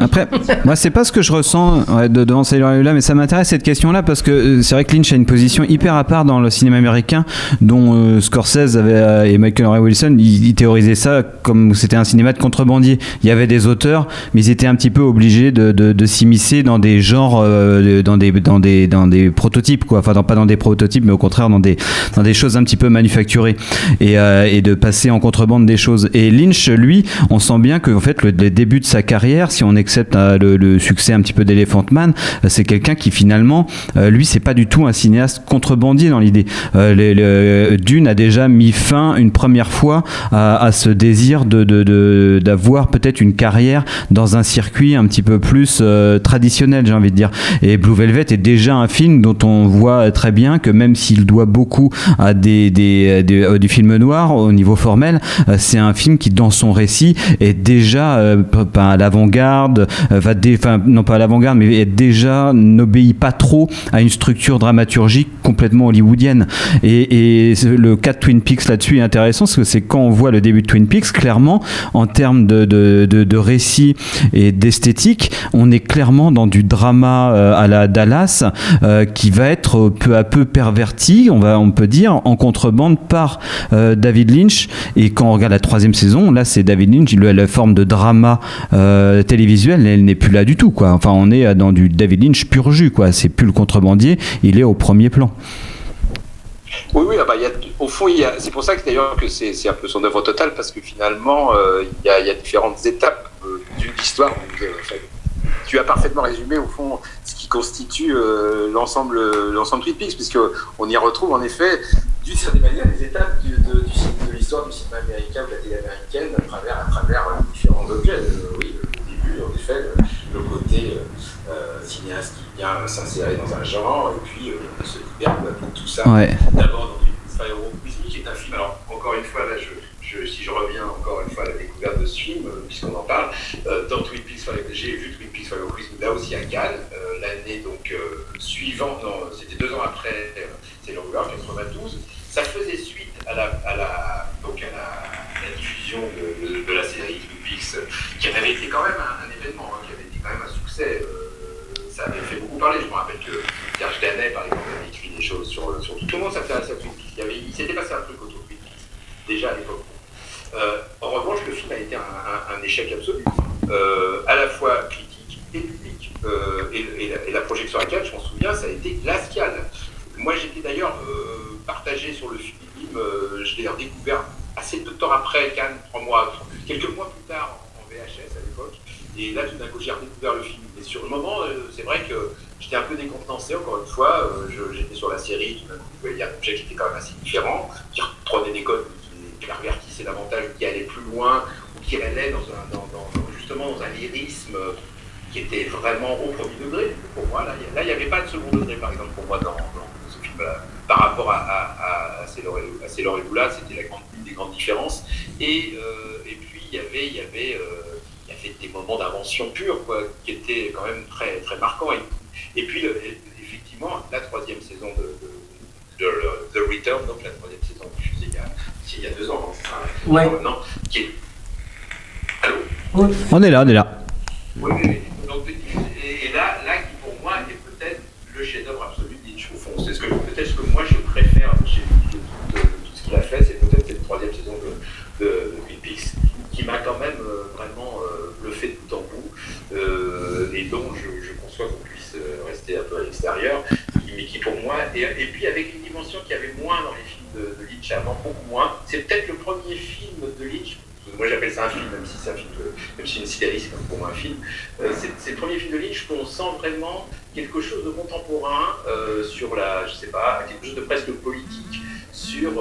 Après, moi, c'est pas ce que je ressens devant Sailor et Lula, mais ça m'intéresse cette question-là parce que c'est vrai que Lynch a une position hyper à part dans le cinéma américain, dont Scorsese et Michael Ray Wilson, ils théorisaient ça comme c'était un cinéma de contrebandier. Il y avait des auteurs, mais ils étaient un petit peu obligés de s'immiscer dans des genres, dans des prototypes, quoi. Enfin, pas dans des prototypes, mais au contraire dans des choses un petit peu manufacturées et de passer en contrebande des choses. Et Lynch, lui, on sent bien que en fait, le début de sa carrière, si on accepte le succès un petit peu d'Elephant Man, c'est quelqu'un qui finalement, lui, c'est pas du tout un cinéaste contrebandier dans l'idée. Dune a déjà mis fin une première fois à ce désir d'avoir peut-être une carrière dans un circuit un petit peu plus traditionnel, j'ai envie de dire. Et Blue Velvet est déjà un film dont on voit très bien que même s'il doit beaucoup à du film noir au niveau formel, c'est un film qui dans son récit est déjà à l'avant-garde, non pas à l'avant-garde, mais déjà n'obéit pas trop à une structure dramaturgique complètement hollywoodienne. Et le cas de Twin Peaks là-dessus est intéressant parce que c'est quand on voit le début de Twin Peaks, clairement en termes de récit et d'esthétique, on est clairement dans du drama à la Dallas qui va être peu à peu perverti, on peut dire, en contrebande par David Lynch. Et quand on regarde la 3e saison, là c'est David Lynch, la forme de drama télévisuel, elle n'est plus là du tout, quoi. Enfin, on est dans du David Lynch pur jus, quoi. C'est plus le contrebandier, il est au premier plan. Oui, au fond, c'est pour ça que d'ailleurs que c'est un peu son œuvre totale, parce que finalement, il y a différentes étapes de l'histoire. Tu as parfaitement résumé, au fond, ce qui constitue l'ensemble Twin Peaks, puisqu'on y retrouve en effet, d'une certaine manière, les étapes de l'histoire du cinéma américain, de la télé américaine, à travers différents objets. Oui, au début, en effet, le côté cinéaste qui vient s'insérer dans un genre, et puis se libère de tout ça. Ouais. D'abord dans Twin Peaks Fire Walk With Me, qui est un film, alors encore une fois, là, si je reviens encore une fois à la découverte de ce film, puisqu'on en parle, dans Twin Peaks, j'ai vu Twin Peaks Fire Walk With Me là aussi à Cannes, l'année suivante, c'était 2 ans après, c'est l'Over 92. Ça faisait suite à la diffusion de la série Twin Peaks, qui avait été quand même un événement, qui avait été quand même un succès. Ça avait fait beaucoup parler. Je me rappelle que Serge Danet, par exemple, avait écrit des choses sur tout le monde s'intéressait à Twin Peaks. Il s'était passé un truc autour de Twin Peaks, déjà à l'époque. En revanche, le film a été un échec absolu, à la fois critique et public. Et la projection à Cannes, je m'en souviens, ça a été glacial. Moi, j'étais d'ailleurs partagé sur le film. Je l'ai redécouvert assez de temps après Cannes, quelques mois plus tard en VHS à l'époque. Et là, tout d'un coup, j'ai redécouvert le film. Et sur le moment, c'est vrai que j'étais un peu décontenancé, encore une fois. J'étais sur la série, il y a un objet qui était quand même assez différent, qui reprenait des codes qui pervertissaient davantage, qui allait plus loin, ou qui allait justement dans un lyrisme qui était vraiment au premier degré. Pour moi, là, il n'y avait pas de second degré, par exemple, pour moi, dans ce film-là. Par rapport à Sailor et Lula, c'était une des grandes différences. Et puis, il y avait des moments d'invention pure, quoi, qui étaient quand même très, très marquants. Et puis, effectivement, la troisième saison de The Return, donc la troisième saison diffusée il y a 2 ans, maintenant, qui est... Allô ? Oui. On est là. Oui. Donc, et là, qui pour moi est peut-être le chef-d'œuvre absolu de Lynch, au fond. C'est peut-être ce que moi je préfère de tout ce qu'il a fait, c'est peut-être cette troisième saison de Twin Peaks, qui m'a quand même vraiment bluffé de bout en bout, et dont je conçois qu'on puisse rester un peu à l'extérieur, mais qui pour moi, et puis avec une dimension qu'il y avait moins dans les films de Lynch avant, beaucoup moins. C'est peut-être le premier film de Lynch. Moi j'appelle ça un film, même si c'est un film, même si une série c'est pour moi un film. C'est le premier film de Lynch qu'on sent vraiment quelque chose de contemporain sur quelque chose de presque politique, sur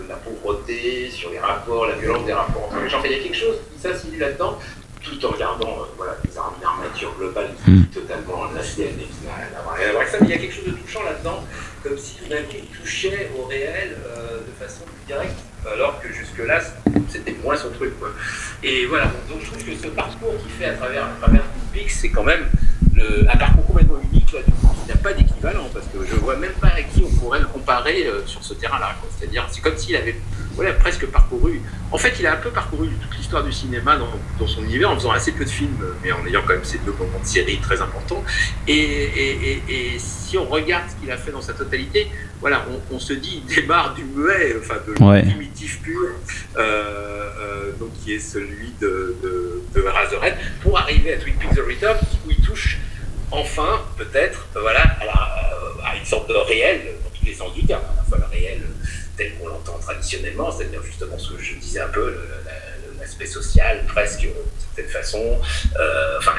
la pauvreté, sur les rapports, la violence des rapports entre les gens. Il y a quelque chose qui s'assimile là-dedans, tout en regardant une armature globale totalement lassée, qui n'a rien à voir avec ça, mais il y a quelque chose de touchant là-dedans, comme si tout d'un coup il touchait au réel de façon plus directe, alors que jusque-là c'était moins son truc, quoi. Et voilà, donc je trouve que ce parcours qu'il fait à travers Twin Peaks, c'est quand même un parcours complètement unique, là, il n'y a pas d'équivalent, parce que je vois même pas à qui on pourrait le comparer sur ce terrain-là, quoi. C'est-à-dire, c'est comme s'il avait presque parcouru. En fait, il a un peu parcouru toute l'histoire du cinéma dans son univers, en faisant assez peu de films, mais en ayant quand même ces 2 moments de série très importants. Et si on regarde ce qu'il a fait dans sa totalité, voilà, on se dit, il démarre du muet, enfin de l'imitif pur, donc qui est celui de Razorhead, pour arriver à Twin Peaks The Return, où il touche enfin, peut-être, à une sorte de réel, dans tous les sens du terme, à la fois le réel tel qu'on l'entend traditionnellement, c'est-à-dire justement ce que je disais un peu, l'aspect social, presque, d'une certaine façon,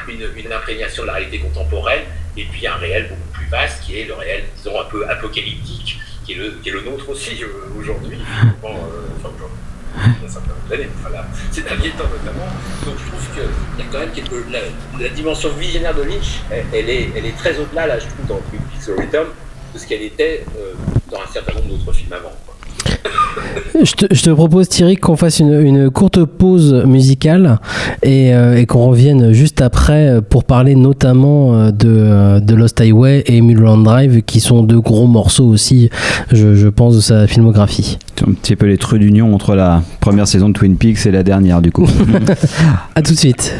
une imprégnation de la réalité contemporaine, et puis un réel beaucoup plus vaste, qui est le réel, disons, un peu apocalyptique, qui est le nôtre aussi aujourd'hui, ces derniers temps notamment. Donc je trouve qu'il y a quand même la dimension visionnaire de Lynch, elle est très au-delà, là, je trouve, dans Twin Peaks The Return, de ce qu'elle était dans un certain nombre d'autres films avant, quoi. Je te propose, Thierry, qu'on fasse une courte pause musicale et qu'on revienne juste après pour parler notamment de Lost Highway et Mulholland Drive, qui sont 2 gros morceaux aussi, je pense, de sa filmographie. C'est un petit peu les traits d'union entre la première saison de Twin Peaks et la dernière, du coup. À tout de suite.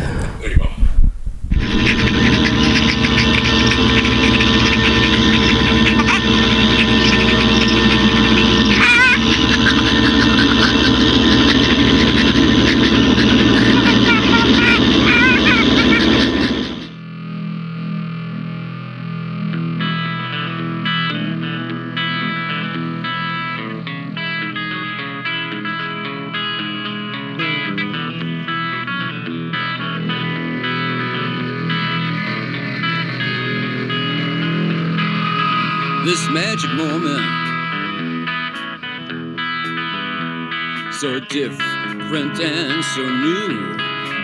This magic moment, so different and so new,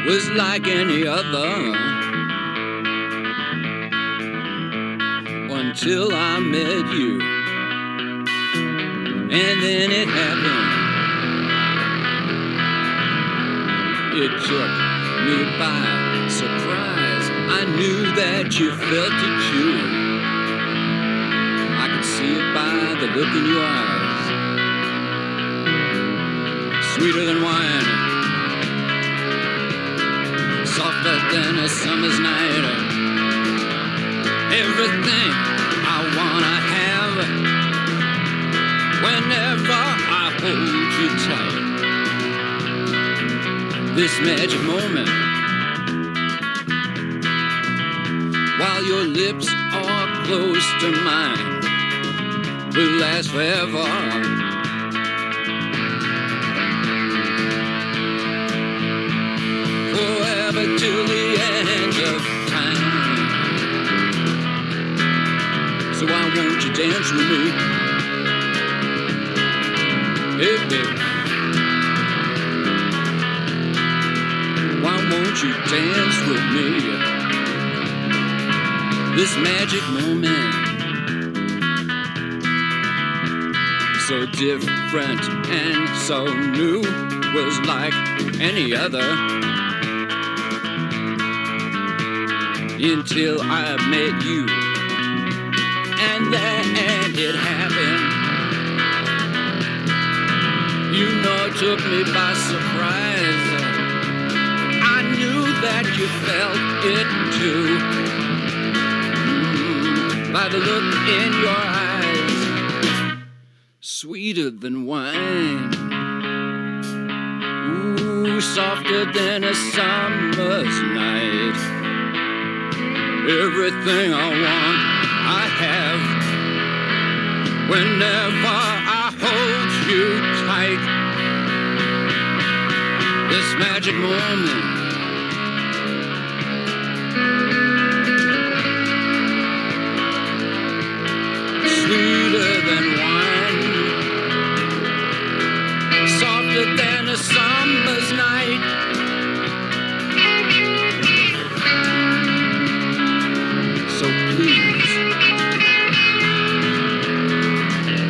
was like any other, until I met you, and then it happened. It took me by surprise. I knew that you felt it too. I could see it by the look in your eyes. Sweeter than wine, softer than a summer's night. Everything I wanna have whenever I hold you tight. This magic moment, while your lips are close to mine, will last forever. Forever till the end of time. So why won't you dance with me? Hey, baby. Why won't you dance with me? This magic moment, so different and so new, was like any other, until I met you, and then it happened. You know, it took me by surprise. I knew that you felt it too, by the look in your eyes, sweeter than wine, ooh, softer than a summer's night. Everything I want, I have, whenever I hold you tight. This magic moment, sweeter than wine, softer than a summer's night. So please,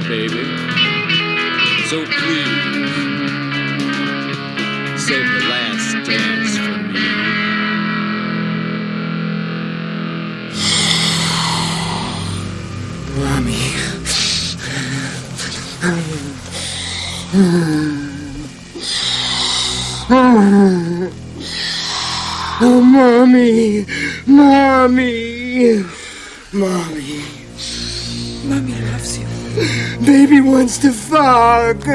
baby, so please, save the last dance for me. Mommy. Oh, mommy, mommy, mommy. Mommy loves you. Baby wants to fuck.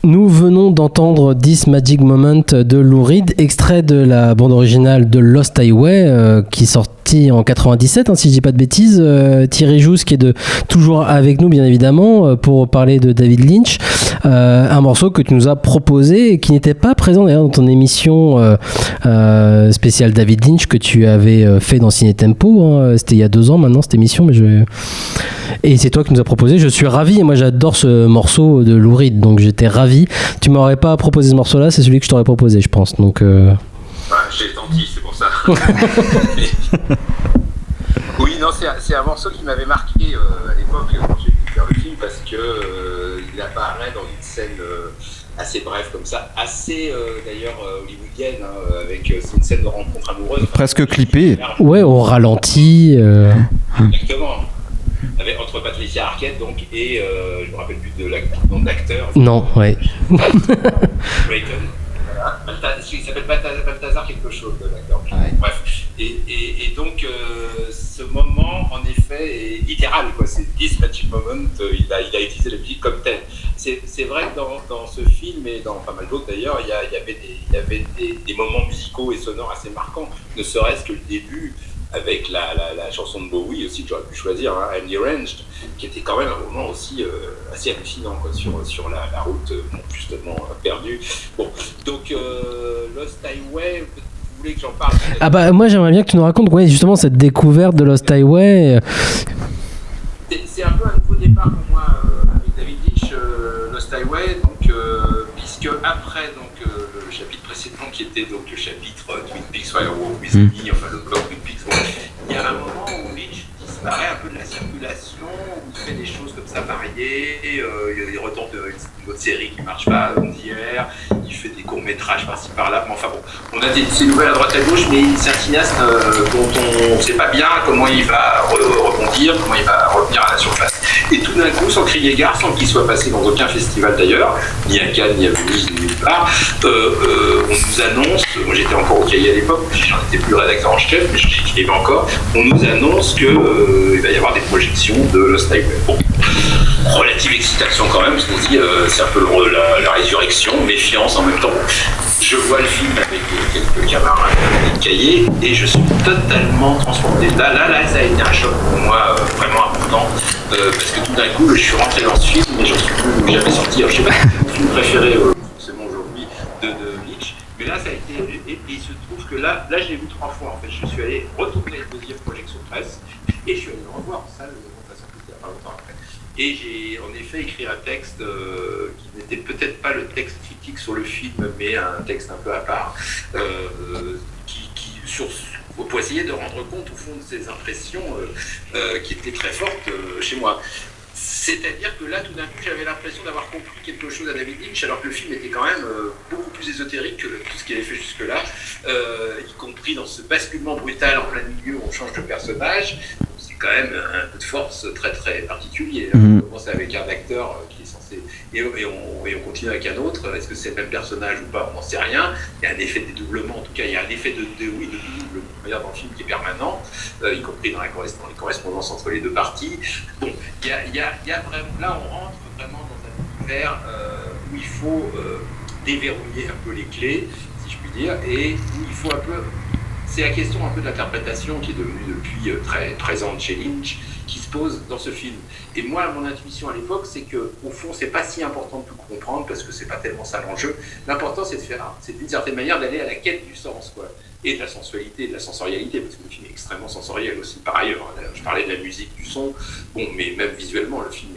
Nous venons d'entendre This Magic Moment de Lou Reed, extrait de la bande originale de Lost Highway, qui est sorti en 97, si je dis pas de bêtises. Thierry Jousse qui est toujours avec nous, bien évidemment, pour parler de David Lynch. Un morceau que tu nous as proposé et qui n'était pas présent d'ailleurs dans ton émission spéciale David Lynch que tu avais fait dans Ciné Tempo. C'était il y a 2 ans maintenant cette émission, et c'est toi qui nous as proposé. Je suis ravi, et moi j'adore ce morceau de Lou Reed, donc j'étais ravi. Tu m'aurais pas proposé ce morceau-là, c'est celui que je t'aurais proposé, je pense. Donc j'ai senti, c'est pour ça. Oui, non, c'est un morceau qui m'avait marqué à l'époque quand j'ai découvert le film, parce que il apparaît dans une scène assez brève comme ça, assez d'ailleurs hollywoodienne, avec c'est une scène de rencontre amoureuse. Presque clippée. Ouais, au ralenti. Exactement. Entre Patricia Arquette donc et je me rappelle plus de nom de l'acteur. Non, ouais. Drayton. Voilà. Il s'appelle Balthazar quelque chose, l'acteur. Ouais. Bref. Et donc ce moment en effet est littéral, quoi. C'est This Magic Moment. Il a utilisé la musique comme tel. C'est vrai que dans ce film et dans pas mal d'autres d'ailleurs, il y avait des moments musicaux et sonores assez marquants. Ne serait-ce que le début, avec la chanson de Bowie aussi que j'aurais pu choisir, I'm Deranged, qui était quand même un moment aussi assez hallucinant, quoi, sur la route justement perdue. Bon, donc Lost Highway, vous voulez que j'en parle? Ah bah moi j'aimerais bien que tu nous racontes justement cette découverte de Lost Highway. C'est un peu un nouveau départ pour moi avec David Lynch, Lost Highway, donc puisque après le chapitre précédent qui était donc le chapitre Twin Peaks Firewalk with Me, enfin le blog Twin Peaks, bon, il y a un moment où Lynch disparaît un peu de la circulation, où il fait des choses comme ça variées, il retente une autre série qui marche pas hier, il fait des courts-métrages par-ci par-là, mais enfin bon, on a ces nouvelles à droite à gauche, mais c'est un cinéaste dont on ne sait pas bien comment il va rebondir, comment il va revenir à la surface. Et tout d'un coup, sans crier gare, sans qu'il soit passé dans aucun festival d'ailleurs, ni à Cannes, ni à Venise, ni nulle part, on nous annonce, moi j'étais encore au Cahier à l'époque, j'en étais plus rédacteur en chef, mais j'écrivais encore, on nous annonce qu'il va y avoir des projections de Lost Highway. Bon, relative excitation quand même, parce qu'on se dit c'est un peu la résurrection, méfiance en même temps. Je vois le film avec quelques camarades du Cahier et je suis totalement transporté. Là, ça a été un choc pour moi vraiment important, parce que tout d'un coup, je suis rentré dans ce film et j'en suis plus jamais sorti. Alors, je sais pas si c'est mon film préféré forcément aujourd'hui de Lynch, mais là, ça a été. Et il se trouve que là, je l'ai vu 3 fois en fait. Je suis allé retourner la deuxième projection presse et je suis allé le revoir en salle. Et j'ai en effet écrit un texte qui n'était peut-être pas le texte critique sur le film, mais un texte un peu à part, pour essayer de rendre compte au fond de ces impressions qui étaient très fortes chez moi. C'est-à-dire que là, tout d'un coup, j'avais l'impression d'avoir compris quelque chose à David Lynch, alors que le film était quand même beaucoup plus ésotérique que tout ce qu'il avait fait jusque-là, y compris dans ce basculement brutal en plein milieu où on change de personnage. C'est quand même un coup de force très très particulier. On commence avec un acteur qui est censé... Et on continue avec un autre. Est-ce que c'est le même personnage ou pas? On n'en sait rien. Il y a un effet de dédoublement, en tout cas il y a un effet de double dans le film qui est permanent, y compris dans les correspondances entre les deux parties. Bon, il y a vraiment... Là on rentre vraiment dans un univers où il faut déverrouiller un peu les clés, si je puis dire, et où il faut un peu... C'est la question un peu de l'interprétation qui est devenue depuis très présente chez Lynch, qui se pose dans ce film. Et moi, mon intuition à l'époque, c'est que au fond, c'est pas si important de tout comprendre, parce que c'est pas tellement ça l'enjeu. L'important, c'est d'une certaine manière d'aller à la quête du sens, quoi, et de la sensualité, de la sensorialité, parce que le film est extrêmement sensoriel aussi, par ailleurs. Je parlais de la musique, du son, bon, mais même visuellement, le film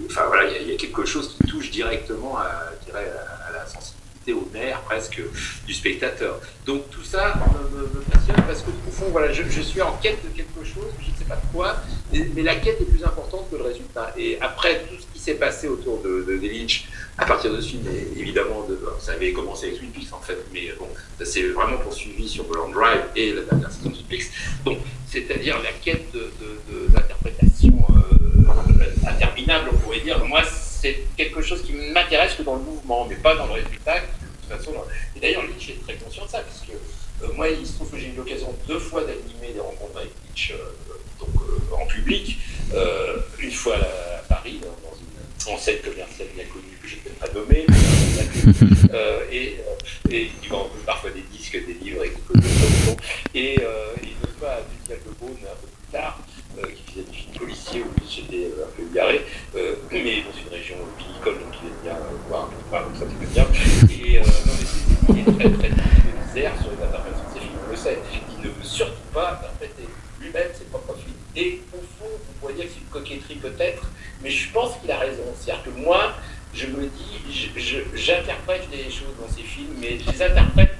enfin voilà, il y a quelque chose qui touche directement à la sensibilité, au nerf presque du spectateur. Donc tout ça me passionne parce que au fond, voilà, je suis en quête de quelque chose, je ne sais pas de quoi, mais la quête est plus importante que le résultat. Et après tout ce qui s'est passé autour de Lynch, à partir de ce film, et évidemment, ça avait commencé avec Twin Peaks en fait, mais bon, ça s'est vraiment poursuivi sur Mulholland Drive et la dernière saison de Twin Peaks. Donc, c'est-à-dire la quête d'interprétation interminable, on pourrait dire. Moi, c'est quelque chose qui m'intéresse que dans le mouvement, mais pas dans le résultat. De toute façon, et d'ailleurs, Lynch est très conscient de ça, puisque moi, il se trouve que j'ai eu l'occasion 2 fois d'animer des rencontres avec Lynch en public. Une fois à Paris, dans une enseigne commerciale bien connue que je ne vais pas nommer, et qui vend parfois des disques, des livres et et une autre fois à Villeneuve-de-Beaune, un peu plus tard, qui faisait des films policiers où j'étais un peu égaré, mais dans une région vinicole, donc il aime bien voir, donc ça c'est bien. Et non, mais c'est très très misère sur les interprétations de ces films, on le sait. Il ne veut surtout pas interpréter lui-même ses propres films. Et au fond, vous pourriez dire que c'est une coquetterie peut-être, mais je pense qu'il a raison. C'est-à-dire que moi, je me dis, j'interprète des choses dans ces films, mais je les interprète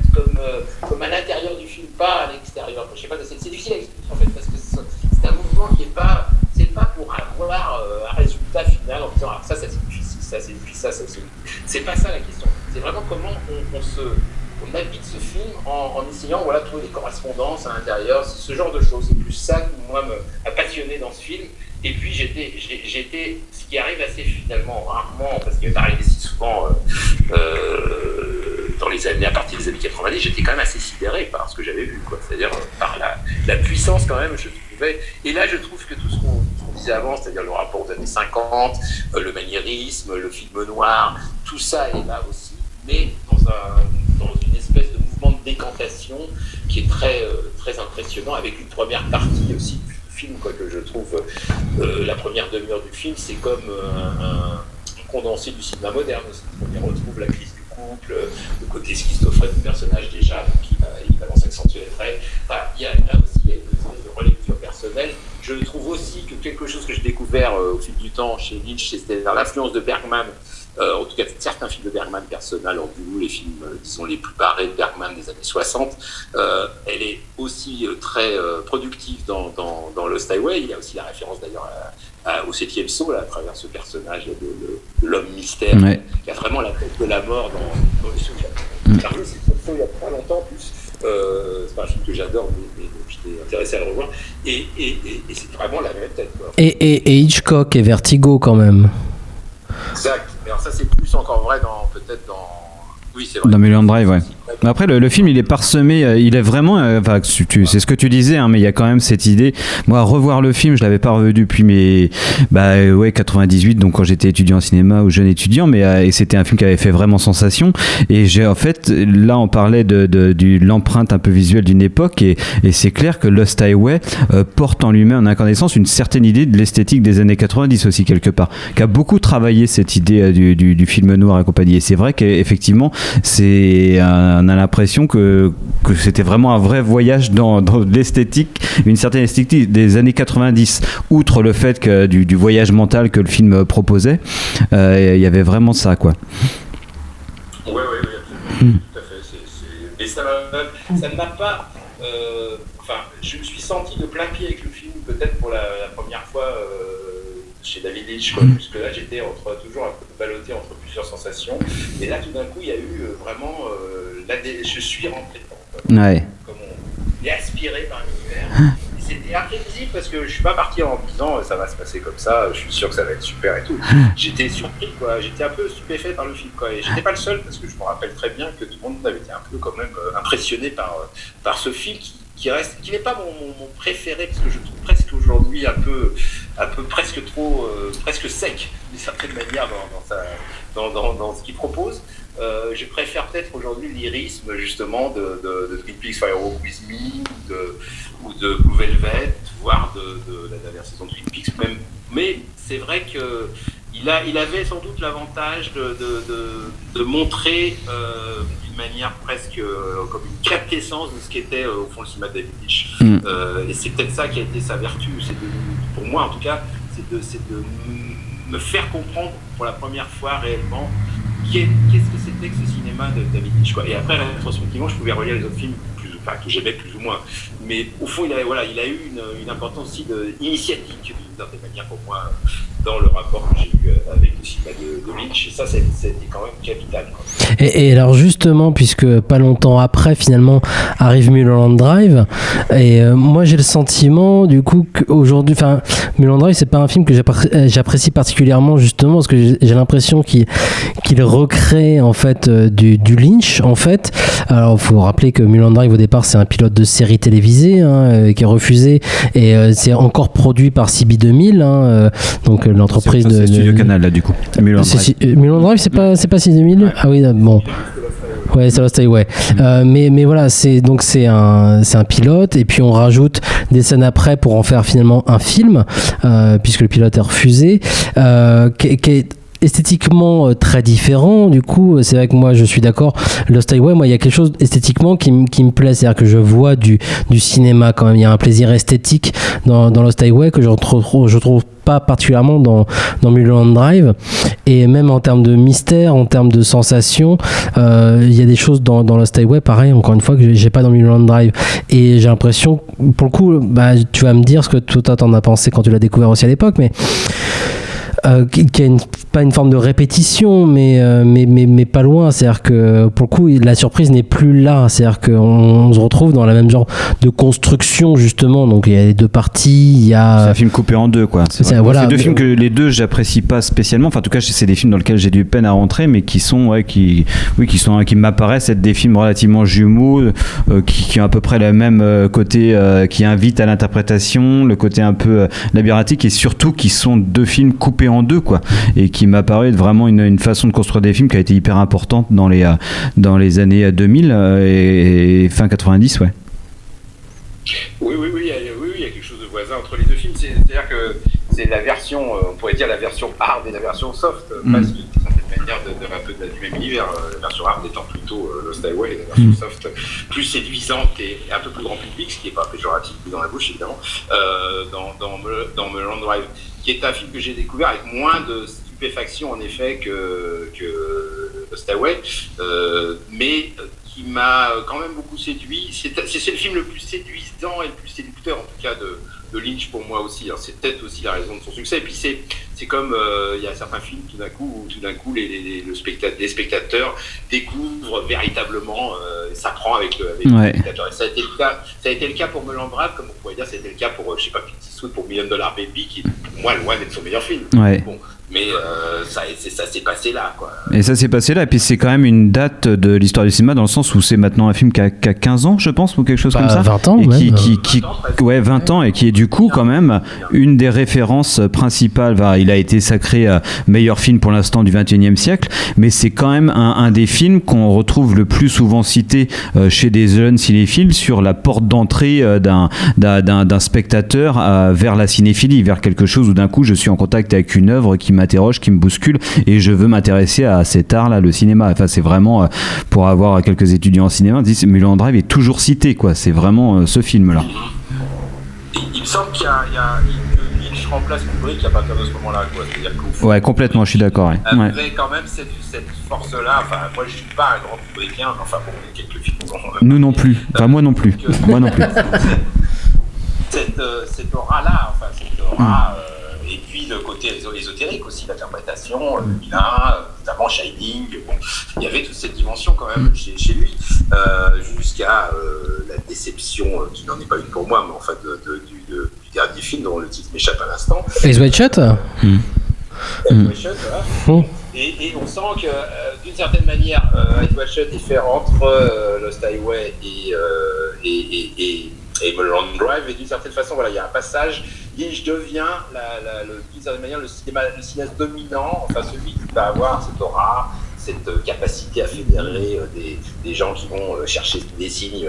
comme à l'intérieur du film, pas à l'extérieur. Je sais pas, c'est difficile à expliquer en fait, parce que c'est un mouvement qui est pas, c'est pas pour avoir un résultat final en disant ça signifie ci, ça signifie ça signifie. C'est pas ça la question. C'est vraiment comment on habite ce film en essayant de trouver des correspondances à l'intérieur, ce genre de choses. C'est plus ça qui moi m'a passionné dans ce film. Et puis j'étais, ce qui arrive assez finalement rarement, parce qu'il m'est arrivé si souvent dans les années, à partir des années 90, j'étais quand même assez sidéré par ce que j'avais vu, quoi. C'est-à-dire par la puissance quand même, je trouvais. Et là, je trouve que tout ce qu'on disait avant, c'est-à-dire le rapport aux années 50, le maniérisme, le film noir, tout ça est là aussi, mais dans une espèce de mouvement de décantation qui est très, très impressionnant, avec une première partie aussi du film, quoi, que je trouve la première demi-heure du film, c'est comme un condensé du cinéma moderne. On retrouve la crise du couple, le côté schizophrène du personnage déjà, qui va évidemment s'accentuer après. Enfin, il y a là aussi une espèce de relecture personnelle. Je trouve aussi que quelque chose que j'ai découvert au fil du temps chez Lynch, c'était l'influence de Bergman. En tout cas, certains films de Bergman, Persona, L'Orgueil, les films, disons, les plus barrés de Bergman des années 60, elle est aussi très productive dans Lost Highway. Il y a aussi la référence d'ailleurs au 7e saut, là, à travers ce personnage de l'homme mystère, ouais, qui a vraiment la tête de la mort dans les sauts. J'ai revu cette photo il y a pas longtemps en plus. C'est pas un film que j'adore, mais j'étais intéressé à le revoir. Et c'est vraiment la même tête, quoi. Et Hitchcock et Vertigo quand même. Exact. Mais alors ça c'est plus encore vrai peut-être dans... Oui, c'est vrai. Dans Mulholland Drive, ouais. Mais après, le film, il est parsemé, il est vraiment... Enfin, c'est ce que tu disais, hein, mais il y a quand même cette idée... Moi, revoir le film, je l'avais pas revu depuis mes... 98, donc quand j'étais étudiant en cinéma ou jeune étudiant, mais et c'était un film qui avait fait vraiment sensation. Et en fait, là, on parlait de l'empreinte un peu visuelle d'une époque, et c'est clair que Lost Highway porte en lui-même, en incandescence, une certaine idée de l'esthétique des années 90 aussi, quelque part, qui a beaucoup travaillé cette idée du film noir et compagnie. Et c'est vrai qu'effectivement, on a l'impression que c'était vraiment un vrai voyage dans l'esthétique, une certaine esthétique des années 90. Outre le fait que du voyage mental que le film proposait, il y avait vraiment ça, quoi. Oui, absolument. Tout à fait. Et ça ne m'a pas... je me suis senti de plein pied avec le film, peut-être pour la première fois chez David Lynch, puisque là j'étais toujours un peu ballotté entre plusieurs sensations. Et là tout d'un coup il y a eu vraiment... je suis rentré dedans. Ouais. Comme on est aspiré par l'univers. C'était imprévisible parce que je suis pas parti en me disant ça va se passer comme ça, je suis sûr que ça va être super et tout. J'étais surpris, quoi. J'étais un peu stupéfait par le film, quoi. Et j'étais pas le seul parce que je me rappelle très bien que tout le monde avait été un peu quand même impressionné par ce film qui n'est pas mon préféré parce que je trouve presque aujourd'hui un peu presque trop presque sec d'une certaine manière dans ce qu'il propose. Je préfère peut-être aujourd'hui l'irisme justement de Twin Peaks Fire Walk With Me ou de Blue Velvet, voire de la dernière saison de Twin Peaks même. Mais c'est vrai que il avait sans doute l'avantage de montrer d'une manière presque comme une quintessence de ce qu'était au fond le cinéma de David Lynch. Et c'est peut-être ça qui a été sa vertu, pour moi en tout cas, c'est de me faire comprendre pour la première fois réellement qu'est-ce que c'était que ce cinéma de David Lynch, quoi. Et après, rétrospectivement, je pouvais relire les autres films que j'aimais plus ou moins. Mais au fond, il a eu une importance aussi initiatique, d'une certaine manière, pour moi, dans le rapport que j'ai eu avec le cinéma de Lynch. Et ça, c'était quand même capital, quoi. Et alors justement, puisque pas longtemps après, finalement, arrive Mulholland Drive, et moi j'ai le sentiment, du coup, qu'aujourd'hui, Mulholland Drive, c'est pas un film que j'apprécie particulièrement, justement, parce que j'ai l'impression qu'il recrée, en fait, du Lynch, en fait. Alors, il faut rappeler que Mulholland Drive, au départ, c'est un pilote de série télévisée, qui est refusé, et c'est encore produit par CB2000, donc l'entreprise c'est Studio Canal, là, du coup. Mulholland Drive, c'est pas CB2000 ? Ah oui, bon. Ouais, c'est Lost Highway. Mais voilà, c'est un pilote, et puis on rajoute des scènes après pour en faire finalement un film, puisque le pilote est refusé, qui est esthétiquement très différent. Du coup, c'est vrai que moi je suis d'accord, Lost Highway, moi il y a quelque chose esthétiquement qui me plaît, c'est-à-dire que je vois du cinéma quand même, il y a un plaisir esthétique dans Lost Highway que je trouve pas particulièrement dans Mulholland Drive, et même en termes de mystère, en termes de sensations, il y a des choses dans Lost Highway, pareil, encore une fois, que j'ai pas dans Mulholland Drive, et j'ai l'impression, pour le coup, tu vas me dire ce que toi t'en as pensé quand tu l'as découvert aussi à l'époque, mais qui a pas une forme de répétition, mais pas loin. C'est-à-dire que pour le coup, la surprise n'est plus là. C'est-à-dire qu'on se retrouve dans la même genre de construction, justement. Donc il y a les deux parties. C'est un film coupé en deux, quoi. Voilà, c'est deux films que les deux j'apprécie pas spécialement. Enfin, en tout cas, c'est des films dans lesquels j'ai du peine à rentrer, mais qui m'apparaissent être des films relativement jumeaux, qui ont à peu près le même côté, qui invitent à l'interprétation, le côté un peu labyrinthique, et surtout qui sont deux films coupés en deux, quoi, et qui m'apparaît être vraiment une façon de construire des films qui a été hyper importante dans les années 2000 et fin 90, ouais. Oui, il y a quelque chose de voisin entre les deux films. C'est-à-dire que c'est la version, on pourrait dire la version hard et la version soft, parce que d'une certaine manière un peu du même univers. La version hard étant plutôt Lost Highway, et la version soft plus séduisante et un peu plus grand public, ce qui n'est pas péjoratif dans la bouche évidemment, dans Mulholland Drive, qui est un film que j'ai découvert avec moins de stupéfaction en effet que Lost Highway, mais qui m'a quand même beaucoup séduit. C'est le film le plus séduisant et le plus séducteur en tout cas de Lynch pour moi aussi. Alors, c'est peut-être aussi la raison de son succès. Et puis c'est comme il y a certains films tout d'un coup les spectateurs découvrent véritablement, ça prend avec le spectateur. Et ça a été le cas pour Mulholland Drive, comme on pourrait dire, ça a été le cas pour je sais pas Clint Eastwood pour $1 Million Baby, qui est pour moi loin d'être son meilleur film. Ouais. Bon, mais ça s'est passé là, quoi. Et ça s'est passé là, et puis c'est quand même une date de l'histoire du cinéma, dans le sens où c'est maintenant un film qui a 15 ans, je pense, ou quelque chose comme ça. 20 ans, et même. 20 ans, et qui est du coup quand même une des références principales. Il a été sacré meilleur film pour l'instant du 21e siècle, mais c'est quand même un des films qu'on retrouve le plus souvent cité chez des jeunes cinéphiles sur la porte d'entrée d'un spectateur vers la cinéphilie, vers quelque chose où d'un coup je suis en contact avec une œuvre qui m'interroge, qui me bouscule, et je veux m'intéresser à cet art-là, le cinéma. Enfin, c'est vraiment, pour avoir quelques étudiants en cinéma, ils disent Mulholland Drive est toujours cité, quoi. C'est vraiment ce film-là. Il me semble qu'il y a Lynch remplace Kubrick à partir de ce moment-là, quoi. C'est-à-dire qu'au Ouais, complètement, je suis d'accord. Ouais. avait quand même cette force-là. Enfin, moi, je suis pas un grand Kubrickien, enfin, bon, il y a quelques films. Nous non plus. Enfin, moi non plus. Moi non plus. Cette aura-là, enfin, cette aura, et puis le côté ésotérique aussi, l'interprétation, le vilain, notamment Shining. Bon, il y avait toute cette dimension quand même chez lui, jusqu'à la déception, qui n'en est pas une pour moi, mais en fait du dernier film dont le titre m'échappe à l'instant. Eyes Wide Shut. Voilà. Et on sent que d'une certaine manière, Eyes Wide Shut est fait entre Lost Highway et Mulholland Drive, et d'une certaine façon, voilà, il y a un passage. Lynch devient d'une certaine manière le cinéaste dominant, enfin celui qui va avoir cette aura, cette capacité à fédérer des gens qui vont chercher des signes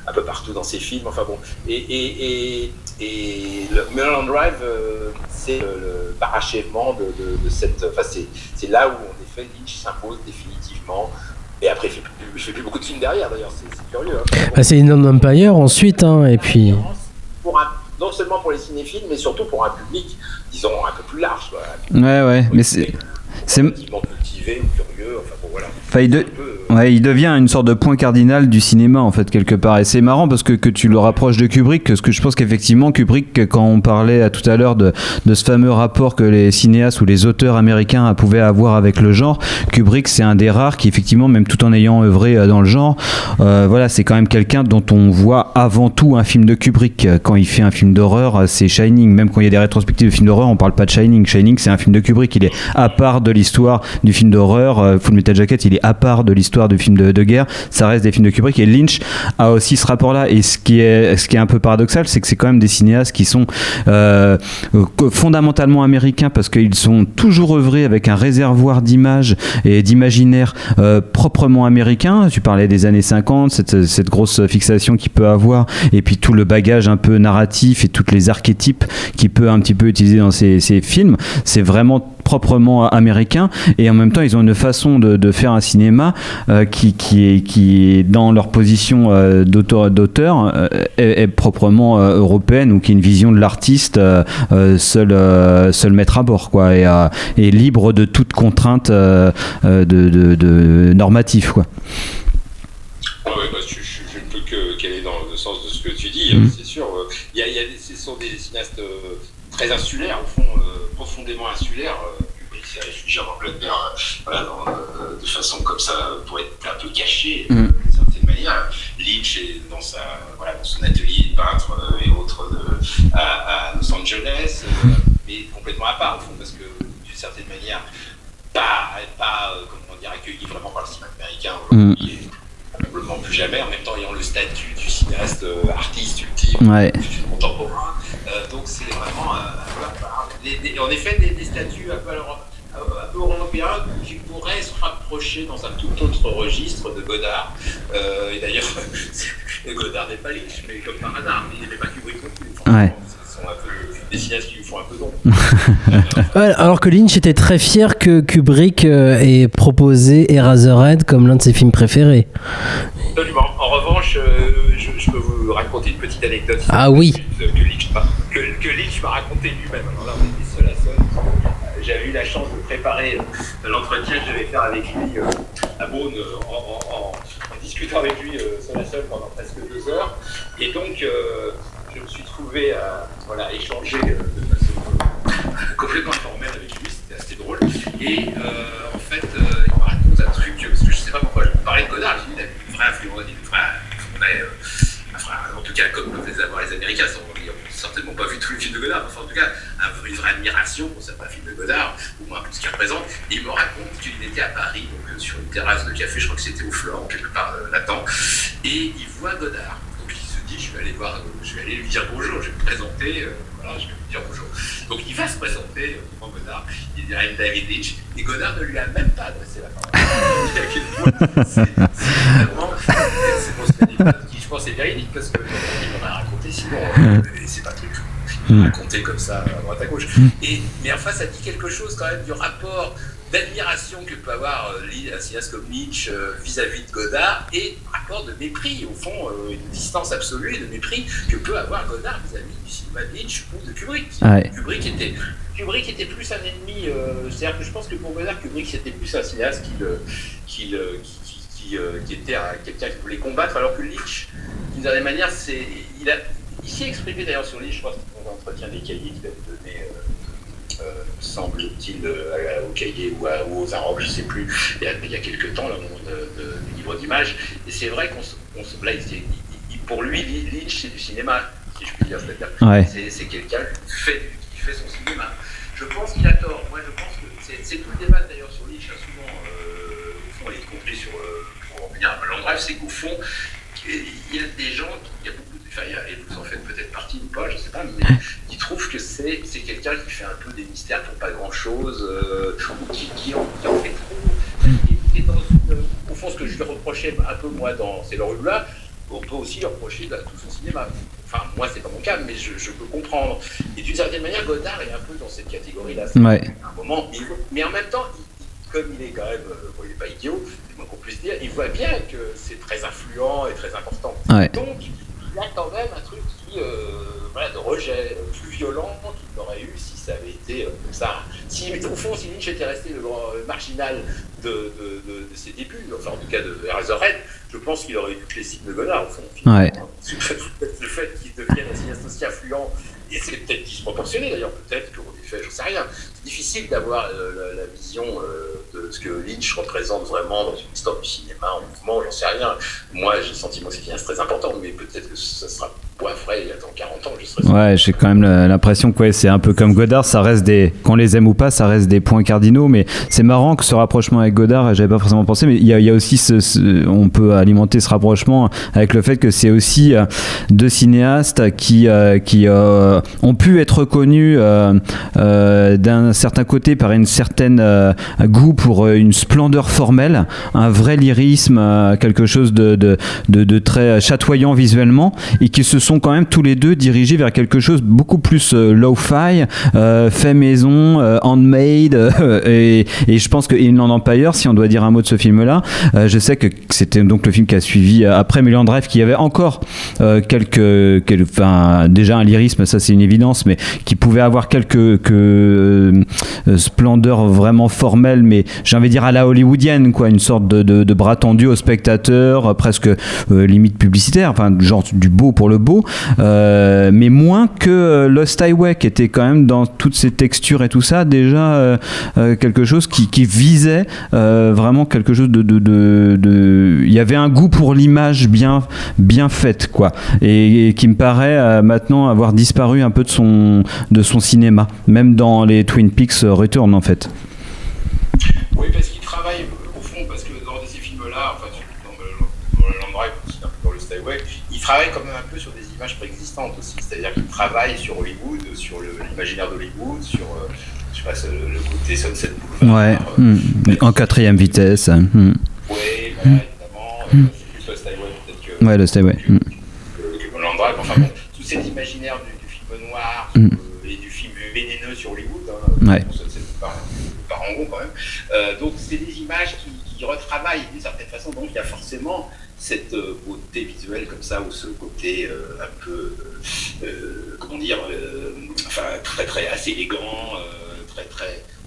un peu partout dans ses films. Enfin bon, et le Mulholland Drive, c'est le parachèvement de cette. Enfin, c'est là où en effet Lynch s'impose définitivement. Et après, il fait plus beaucoup de films derrière, d'ailleurs, c'est curieux. Hein. Bah, c'est Inland Empire ensuite, hein, et puis. Non seulement pour les cinéphiles, mais surtout pour un public, disons, un peu plus large. Quoi. Ouais, mais c'est. Relativement cultivé ou curieux, enfin bon, voilà. Enfin, il devient une sorte de point cardinal du cinéma, en fait, quelque part. Et c'est marrant parce que tu le rapproches de Kubrick, parce que je pense qu'effectivement, Kubrick, quand on parlait tout à l'heure de ce fameux rapport que les cinéastes ou les auteurs américains pouvaient avoir avec le genre, Kubrick, c'est un des rares qui, effectivement, même tout en ayant œuvré dans le genre, voilà, c'est quand même quelqu'un dont on voit avant tout un film de Kubrick. Quand il fait un film d'horreur, c'est Shining. Même quand il y a des rétrospectives de films d'horreur, on parle pas de Shining. Shining, c'est un film de Kubrick. Il est à part de l'histoire du film d'horreur. Full Metal Jacket, il est à part de l'histoire du film de guerre. Ça reste des films de Kubrick, et Lynch a aussi ce rapport-là. Et ce qui est un peu paradoxal, c'est que c'est quand même des cinéastes qui sont fondamentalement américains, parce qu'ils sont toujours œuvrés avec un réservoir d'images et d'imaginaire proprement américain. Tu parlais des années 50, cette grosse fixation qu'il peut avoir, et puis tout le bagage un peu narratif et toutes les archétypes qu'il peut un petit peu utiliser dans ses films. C'est vraiment proprement américain, et en même temps ils ont une façon de faire un cinéma qui est dans leur position d'auteur est proprement européenne, ou qui est une vision de l'artiste seul maître à bord, quoi, et libre de toute contrainte de normatif, quoi. Ouais, bah, je ne peux qu'aller dans le sens de ce que tu dis, c'est sûr. Ce sont des cinéastes très insulaires, au fond, profondément insulaires. Kubrick s'est réfugié en Angleterre, voilà, de façon comme ça, pour être un peu caché, d'une certaine manière. Lynch est dans son atelier de peintre et autres à Los Angeles, mais complètement à part, au fond, parce que d'une certaine manière, pas comment dire, accueilli vraiment par le cinéma américain aujourd'hui. Probablement plus jamais, en même temps ayant le statut du cinéaste artiste ultime, contemporain. Donc c'est vraiment en effet des statuts un peu européens qui pourraient se rapprocher dans un tout autre registre de Godard. Et d'ailleurs, Godard n'est pas Lynch, mais comme par hasard, il n'est pas Kubrick non plus. Ce sont un peu des cinéastes qui lui font un peu d'ombre. Alors que Lynch était très fier que Kubrick ait proposé Eraserhead comme l'un de ses films préférés. Absolument. En revanche, je peux vous raconter une petite anecdote. Ah oui. Que Lynch m'a raconté lui-même. Alors là, on était seul à seul. J'avais eu la chance de préparer l'entretien que je devais faire avec lui à Beaune en discutant avec lui seul à seul pendant presque 2 heures. Et donc, je me suis trouvé à échanger de façon complètement informelle avec lui. C'était assez drôle. Et en fait, il me raconte un truc, parce que je ne sais pas pourquoi je me parlais de Godard. Je lui dis, il a en tout cas, comme peuvent les avoir les Américains, ils n'ont certainement pas vu tous les films de Godard, enfin en tout cas, une vraie admiration pour certains films de Godard, au moins pour ce qu'il représente. Et il me raconte qu'il était à Paris, donc sur une terrasse de café, je crois que c'était au Flore, quelque part là-dedans, et il voit Godard. Donc il se dit, je vais aller lui dire bonjour, je vais me présenter, je vais lui dire bonjour. Donc il va se présenter devant Godard, il dit I'm David Lynch, et Godard ne lui a même pas adressé la parole. C'est vraiment, c'est une anecdote qui je pense est véridique, parce que il m'en a raconté, sinon c'est pas truc. raconté comme ça à droite à gauche. Mais enfin, ça dit quelque chose quand même du rapport d'admiration que peut avoir un cinéaste comme Lynch vis-à-vis de Godard, et un rapport de mépris, au fond, une distance absolue et de mépris que peut avoir Godard vis-à-vis du cinéma de Lynch ou de Kubrick. Kubrick était plus un ennemi, c'est-à-dire que je pense que pour Godard, Kubrick c'était plus un cinéaste qui était quelqu'un qui voulait combattre, alors que Lynch, d'une certaine manière, il s'est exprimé d'ailleurs sur Lynch, je pense, dans l'entretien des cahiers qu'il avait donné, semble-t-il, au cahier ou aux Arabes, je ne sais plus, il y a quelques temps, là, au moment du livre d'images. Et c'est vrai pour lui, Lynch, c'est du cinéma, si je puis dire. C'est-à-dire, c'est quelqu'un qui fait son cinéma. Je pense qu'il a tort. Moi, je pense que c'est tout le débat d'ailleurs sur Lynch, souvent, au fond, y compris pour revenir à Mulholland Drive, c'est qu'au fond, il y a des gens, et vous en faites peut-être partie ou pas, je ne sais pas, mais qui trouvent que c'est quelqu'un qui fait un peu des mystères pour pas grand-chose, ou qui en fait trop. Et au fond, ce que je lui reprochais un peu, moi, dans C'est l'heure là, on peut aussi lui reprocher tout son cinéma. Enfin, moi, c'est pas mon cas, mais je peux comprendre. Et d'une certaine manière, Godard est un peu dans cette catégorie-là. C'est un moment, mais en même temps, comme il est quand même, il n'est pas idiot, c'est moins qu'on puisse dire, il voit bien que c'est très influent et très important. Donc, il y a quand même un truc de rejet plus violent qu'il n'aurait eu si ça avait été comme ça. Au fond, si Lynch était resté le marginal de ses débuts, enfin en tout cas de Eraserhead, je pense qu'il aurait eu toutes les signes de Godard, au fond. Le fait qu'il devienne un cinéaste aussi influent, et c'est peut-être disproportionné d'ailleurs, peut-être qu'en effet, j'en sais rien. C'est difficile d'avoir la vision de ce que Lynch représente vraiment dans une histoire du cinéma en mouvement, j'en sais rien. Moi, j'ai le sentiment que c'est bien très important, mais peut-être que ça sera pas vrai dans 40 ans, je serai j'ai quand même l'impression que c'est un peu comme Godard, ça reste qu'on les aime ou pas, ça reste des points cardinaux, mais c'est marrant que ce rapprochement avec Godard, j'avais pas forcément pensé, mais il y a aussi on peut alimenter ce rapprochement avec le fait que c'est aussi deux cinéastes qui ont pu être reconnus d'un certain côté par une certaine goût pour une splendeur formelle, un vrai lyrisme, quelque chose de très chatoyant visuellement, et qui se sont quand même tous les deux dirigés vers quelque chose beaucoup plus lo-fi, fait maison, handmade, et je pense que Inland Empire, si on doit dire un mot de ce film-là, je sais que c'était donc le film qui a suivi après Mulholland Drive, qui avait encore déjà un lyrisme, ça c'est une évidence, mais qui pouvait avoir quelques splendeurs vraiment formelles, mais j'ai envie de dire à la hollywoodienne, quoi, une sorte de bras tendu au spectateur, presque limite publicitaire, enfin genre du beau pour le beau, mais moins que Lost Highway, qui était quand même dans toutes ses textures et tout ça déjà quelque chose qui visait vraiment quelque chose il y avait un goût pour l'image bien faite, quoi, et qui me paraît maintenant avoir disparu un peu de son cinéma, même dans les Twin Peaks Return en fait. Oui, parce qu'il travaille au fond, parce que dans ces films-là, enfin dans le Land Drive, aussi un peu dans le Highway, il travaille quand même un peu sur des images préexistantes aussi, c'est-à-dire qu'il travaille sur Hollywood, sur l'imaginaire d'Hollywood, sur le côté Sunset Boulevard. En 4e vitesse. Oui, évidemment. C'est plus Lost Highway peut-être que Lost Highway. Que Land Drive. Enfin bon, tout cet imaginaire du film noir et du film vénéneux sur Hollywood, Sunset par en gros quand même. Donc c'est des images qui retravaillent d'une certaine façon, donc il y a forcément cette beauté visuelle comme ça, ou ce côté un peu, comment dire, très très assez élégant,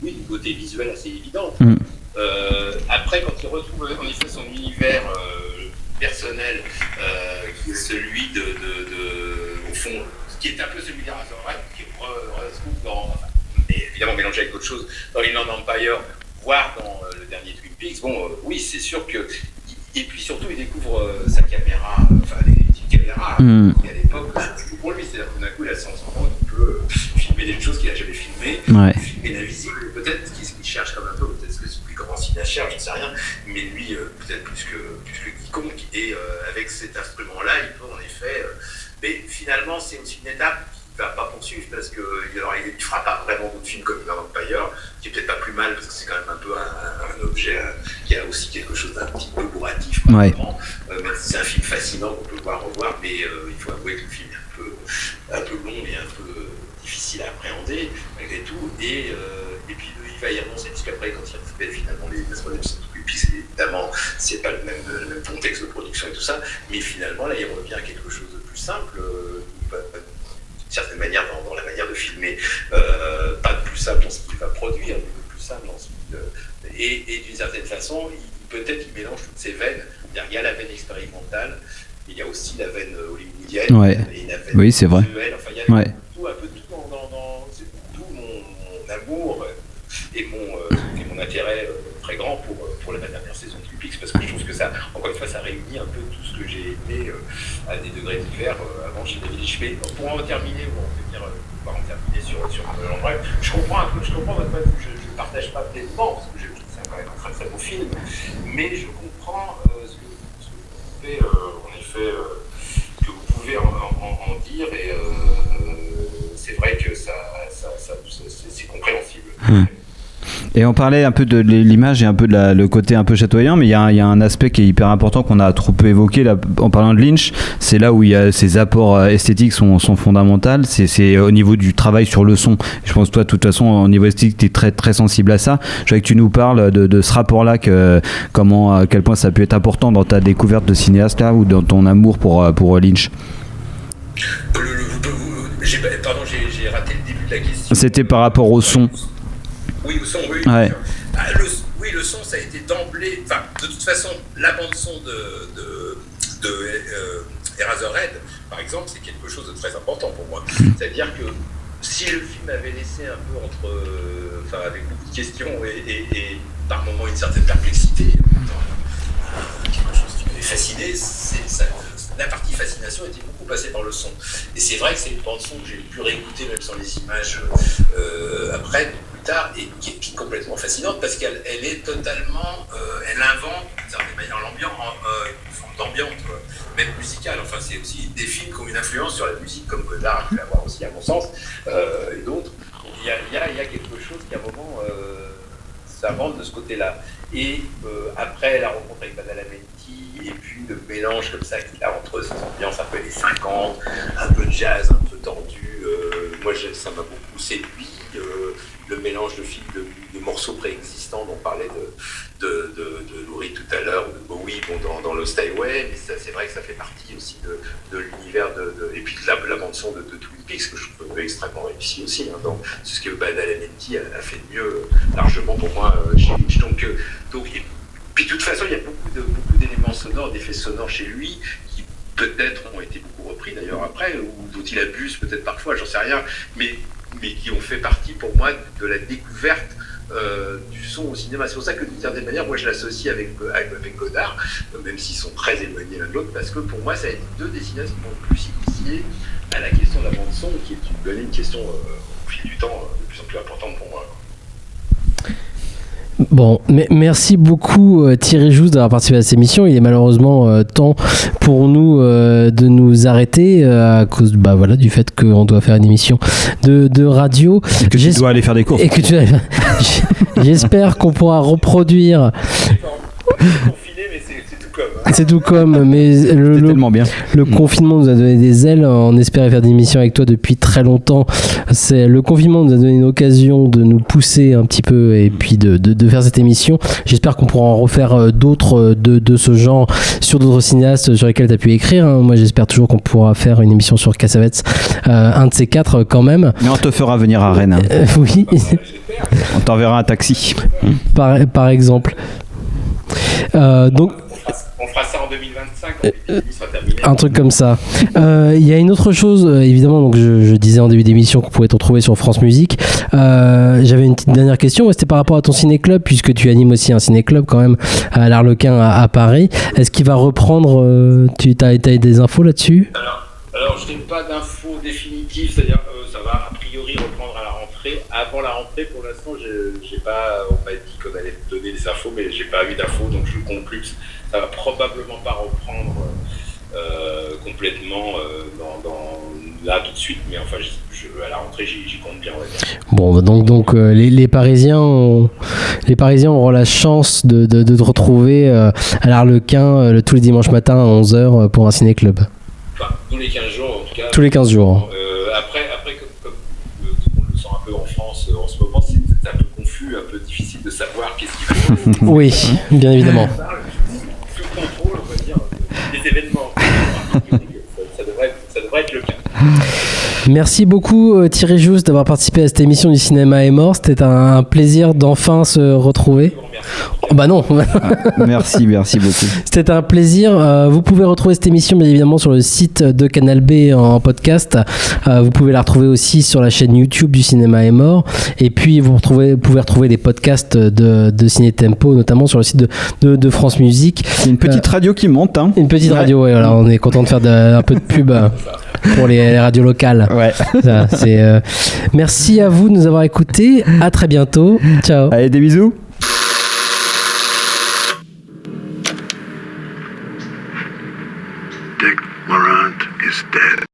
oui, une beauté visuelle assez évidente. Après, quand il retrouve en effet son univers personnel, qui est celui au fond, qui est un peu celui d'Eraserhead, qui retrouve dans, évidemment mélangé avec d'autres choses, dans Inland Empire, voire dans le dernier Twin Peaks. Oui, c'est sûr que. Et puis surtout, il découvre sa caméra, les petites caméras, qui à l'époque, c'est pour lui, c'est-à-dire que d'un coup, il a le sentiment qu'il peut filmer des choses qu'il n'a jamais filmées, filmer l'invisible, peut-être qu'il cherche comme un peu, peut-être que c'est plus comme un cinéaste cherche, je ne sais rien, mais lui, peut-être plus que quiconque, et avec cet instrument-là, il peut en effet. Mais finalement, c'est aussi une étape qu'il ne va pas poursuivre, parce qu'il ne fera pas vraiment d'autres films comme Inland Empire, qui est peut-être pas plus mal, parce que c'est quand même un peu un objet qui a aussi quelque chose d'un petit peu bourratif, c'est un film fascinant qu'on peut revoir, mais il faut avouer que le film est un un peu long et un peu difficile à appréhender malgré tout, et puis il va y renoncer, puisqu'après quand il refait finalement les problèmes évidemment c'est pas le même contexte de production et tout ça, mais finalement là il revient à quelque chose de plus simple, d'une certaine manière dans la manière de filmer, pas de plus simple dans ce qu'il va produire, mais de plus simple dans ce qu'il... Et d'une certaine façon, peut-être il mélange toutes ces veines. Il y a la veine expérimentale, il y a aussi la veine hollywoodienne, et la veine visuelle. Enfin, il y a un peu tout d'où mon amour et mon intérêt très grand pour la dernière saison de Twin Peaks, parce que je trouve que ça, encore une fois, ça réunit un peu tout ce que j'ai aimé à des degrés divers avant chez David Lynch. Mais pour en terminer, sur bref, je comprends votre point de vue, je ne partage pas pleinement, parce que je trouve que c'est quand même un très très beau film, mais je comprends ce que vous pouvez, en effet, ce que vous pouvez en dire, et c'est vrai que c'est compréhensible. Et on parlait un peu de l'image et un peu de le côté un peu chatoyant, mais il y a un aspect qui est hyper important qu'on a trop peu évoqué là, en parlant de Lynch. C'est là où il y a ces apports esthétiques sont fondamentaux. C'est au niveau du travail sur le son. Je pense que toi, de toute façon, au niveau esthétique, tu es très, très sensible à ça. Je voudrais que tu nous parles de ce rapport-là, à quel point ça peut être important dans ta découverte de cinéaste là, ou dans ton amour pour Lynch. Pardon, j'ai raté le début de la question. C'était par rapport au son. Oui, au son, oui. Ouais. Le son, ça a été d'emblée. Enfin, de toute façon, la bande-son de Eraserhead, par exemple, c'est quelque chose de très important pour moi. C'est-à-dire que si le film avait laissé un peu avec beaucoup de questions et par moments une certaine perplexité, quelque chose qui m'avait fasciné, la partie fascination était beaucoup passée par le son. Et c'est vrai que c'est une bande-son que j'ai pu réécouter même sans les images après, plus tard, et qui est complètement fascinante parce qu'elle est totalement, elle invente d'une certaine manière une forme d'ambiance, même musicale. Enfin, c'est aussi des films qui ont une influence sur la musique, comme Godard peut avoir aussi à mon sens, et d'autres. Il y a quelque chose qui à un moment s'invente de ce côté-là. Et après la rencontre avec Badalamenti, et puis le mélange comme ça qu'il a entre ces ambiances un peu les 50, un peu de jazz, un peu tendu, moi ça m'a beaucoup séduit, le mélange de morceaux préexistants dont parlait de Laurie tout à l'heure, de Bowie dans Lost Highway, mais ça, c'est vrai que ça fait partie aussi de l'univers et puis de la bande-son de Twin Peaks, que je trouve extrêmement réussi aussi, dans ce que Badalamenti a fait de mieux largement pour moi chez Lynch. Donc, et puis de toute façon, il y a beaucoup d'éléments sonores, d'effets sonores chez lui, qui peut-être ont été beaucoup repris d'ailleurs après, ou dont il abuse peut-être parfois, j'en sais rien, mais qui ont fait partie pour moi de la découverte du son au cinéma. C'est pour ça que d'une certaine manière, moi je l'associe avec Godard, même s'ils sont très éloignés l'un de l'autre, parce que pour moi ça a été deux des cinéastes qui m'ont le plus initié à la question de la bande son, qui est une question au fil du temps de plus en plus importante pour moi. Bon, merci beaucoup Thierry Jousse d'avoir participé à cette émission. Il est malheureusement temps pour nous de nous arrêter à cause du fait qu'on doit faire une émission de radio. Et que tu dois aller faire des courses. Et que j'espère qu'on pourra reproduire. C'est tout comme, mais le confinement nous a donné des ailes. On espérait faire des émissions avec toi depuis très longtemps. Le confinement nous a donné une occasion de nous pousser un petit peu et puis de faire cette émission. J'espère qu'on pourra en refaire d'autres de ce genre sur d'autres cinéastes sur lesquels tu as pu écrire. Moi, j'espère toujours qu'on pourra faire une émission sur Cassavetes, un de ces quatre quand même. Mais on te fera venir à Rennes. Oui. On t'enverra un taxi. Par exemple. Donc. On fera ça en 2025 quand l'épidémie sera terminée. Un truc comme ça. Il y a une autre chose, évidemment, donc je disais en début d'émission qu'on pouvait te retrouver sur France Musique. J'avais une petite dernière question, c'était par rapport à ton ciné-club, puisque tu animes aussi un ciné-club quand même à l'Arlequin à Paris. Est-ce qu'il va reprendre, tu as des infos là-dessus ? Alors je n'ai pas d'infos définitives, c'est-à-dire ça va a priori reprendre à la rentrée. Avant la rentrée, pour l'instant, j'ai pas, on m'a dit qu'on allait me donner des infos, mais j'ai pas eu d'infos, donc je conclue que ça va probablement pas reprendre complètement là tout de suite, mais enfin à la rentrée j'y compte bien, on va dire. Bon, donc les Parisiens auront la chance de te retrouver à l'Arlequin tous les dimanches matins à 11h pour un ciné-club. Enfin, tous les 15 jours, en tout cas. Tous les 15 jours. Après comme tout le monde le sent un peu en France en ce moment, c'est un peu confus, un peu difficile de savoir qu'est-ce qui va se passer. Oui, bien évidemment. Sous contrôle, on va dire, des événements. Ça devrait être le cas. Merci beaucoup Thierry Jousse d'avoir participé à cette émission du Cinéma est mort. C'était un plaisir d'enfin se retrouver. Oh, bah non. Merci beaucoup. C'était un plaisir. Vous pouvez retrouver cette émission bien évidemment sur le site de Canal B en podcast. Vous pouvez la retrouver aussi sur la chaîne YouTube du Cinéma est mort. Et puis vous pouvez retrouver des podcasts de Ciné Tempo, notamment sur le site de France Musique. C'est une petite radio qui monte. Hein. Une petite radio, ouais, voilà, on est content de faire un peu de pub pour les radios locales. Ouais. Ça, merci à vous de nous avoir écoutés. À très bientôt. Ciao. Allez, des bisous. Dick Laurent is dead.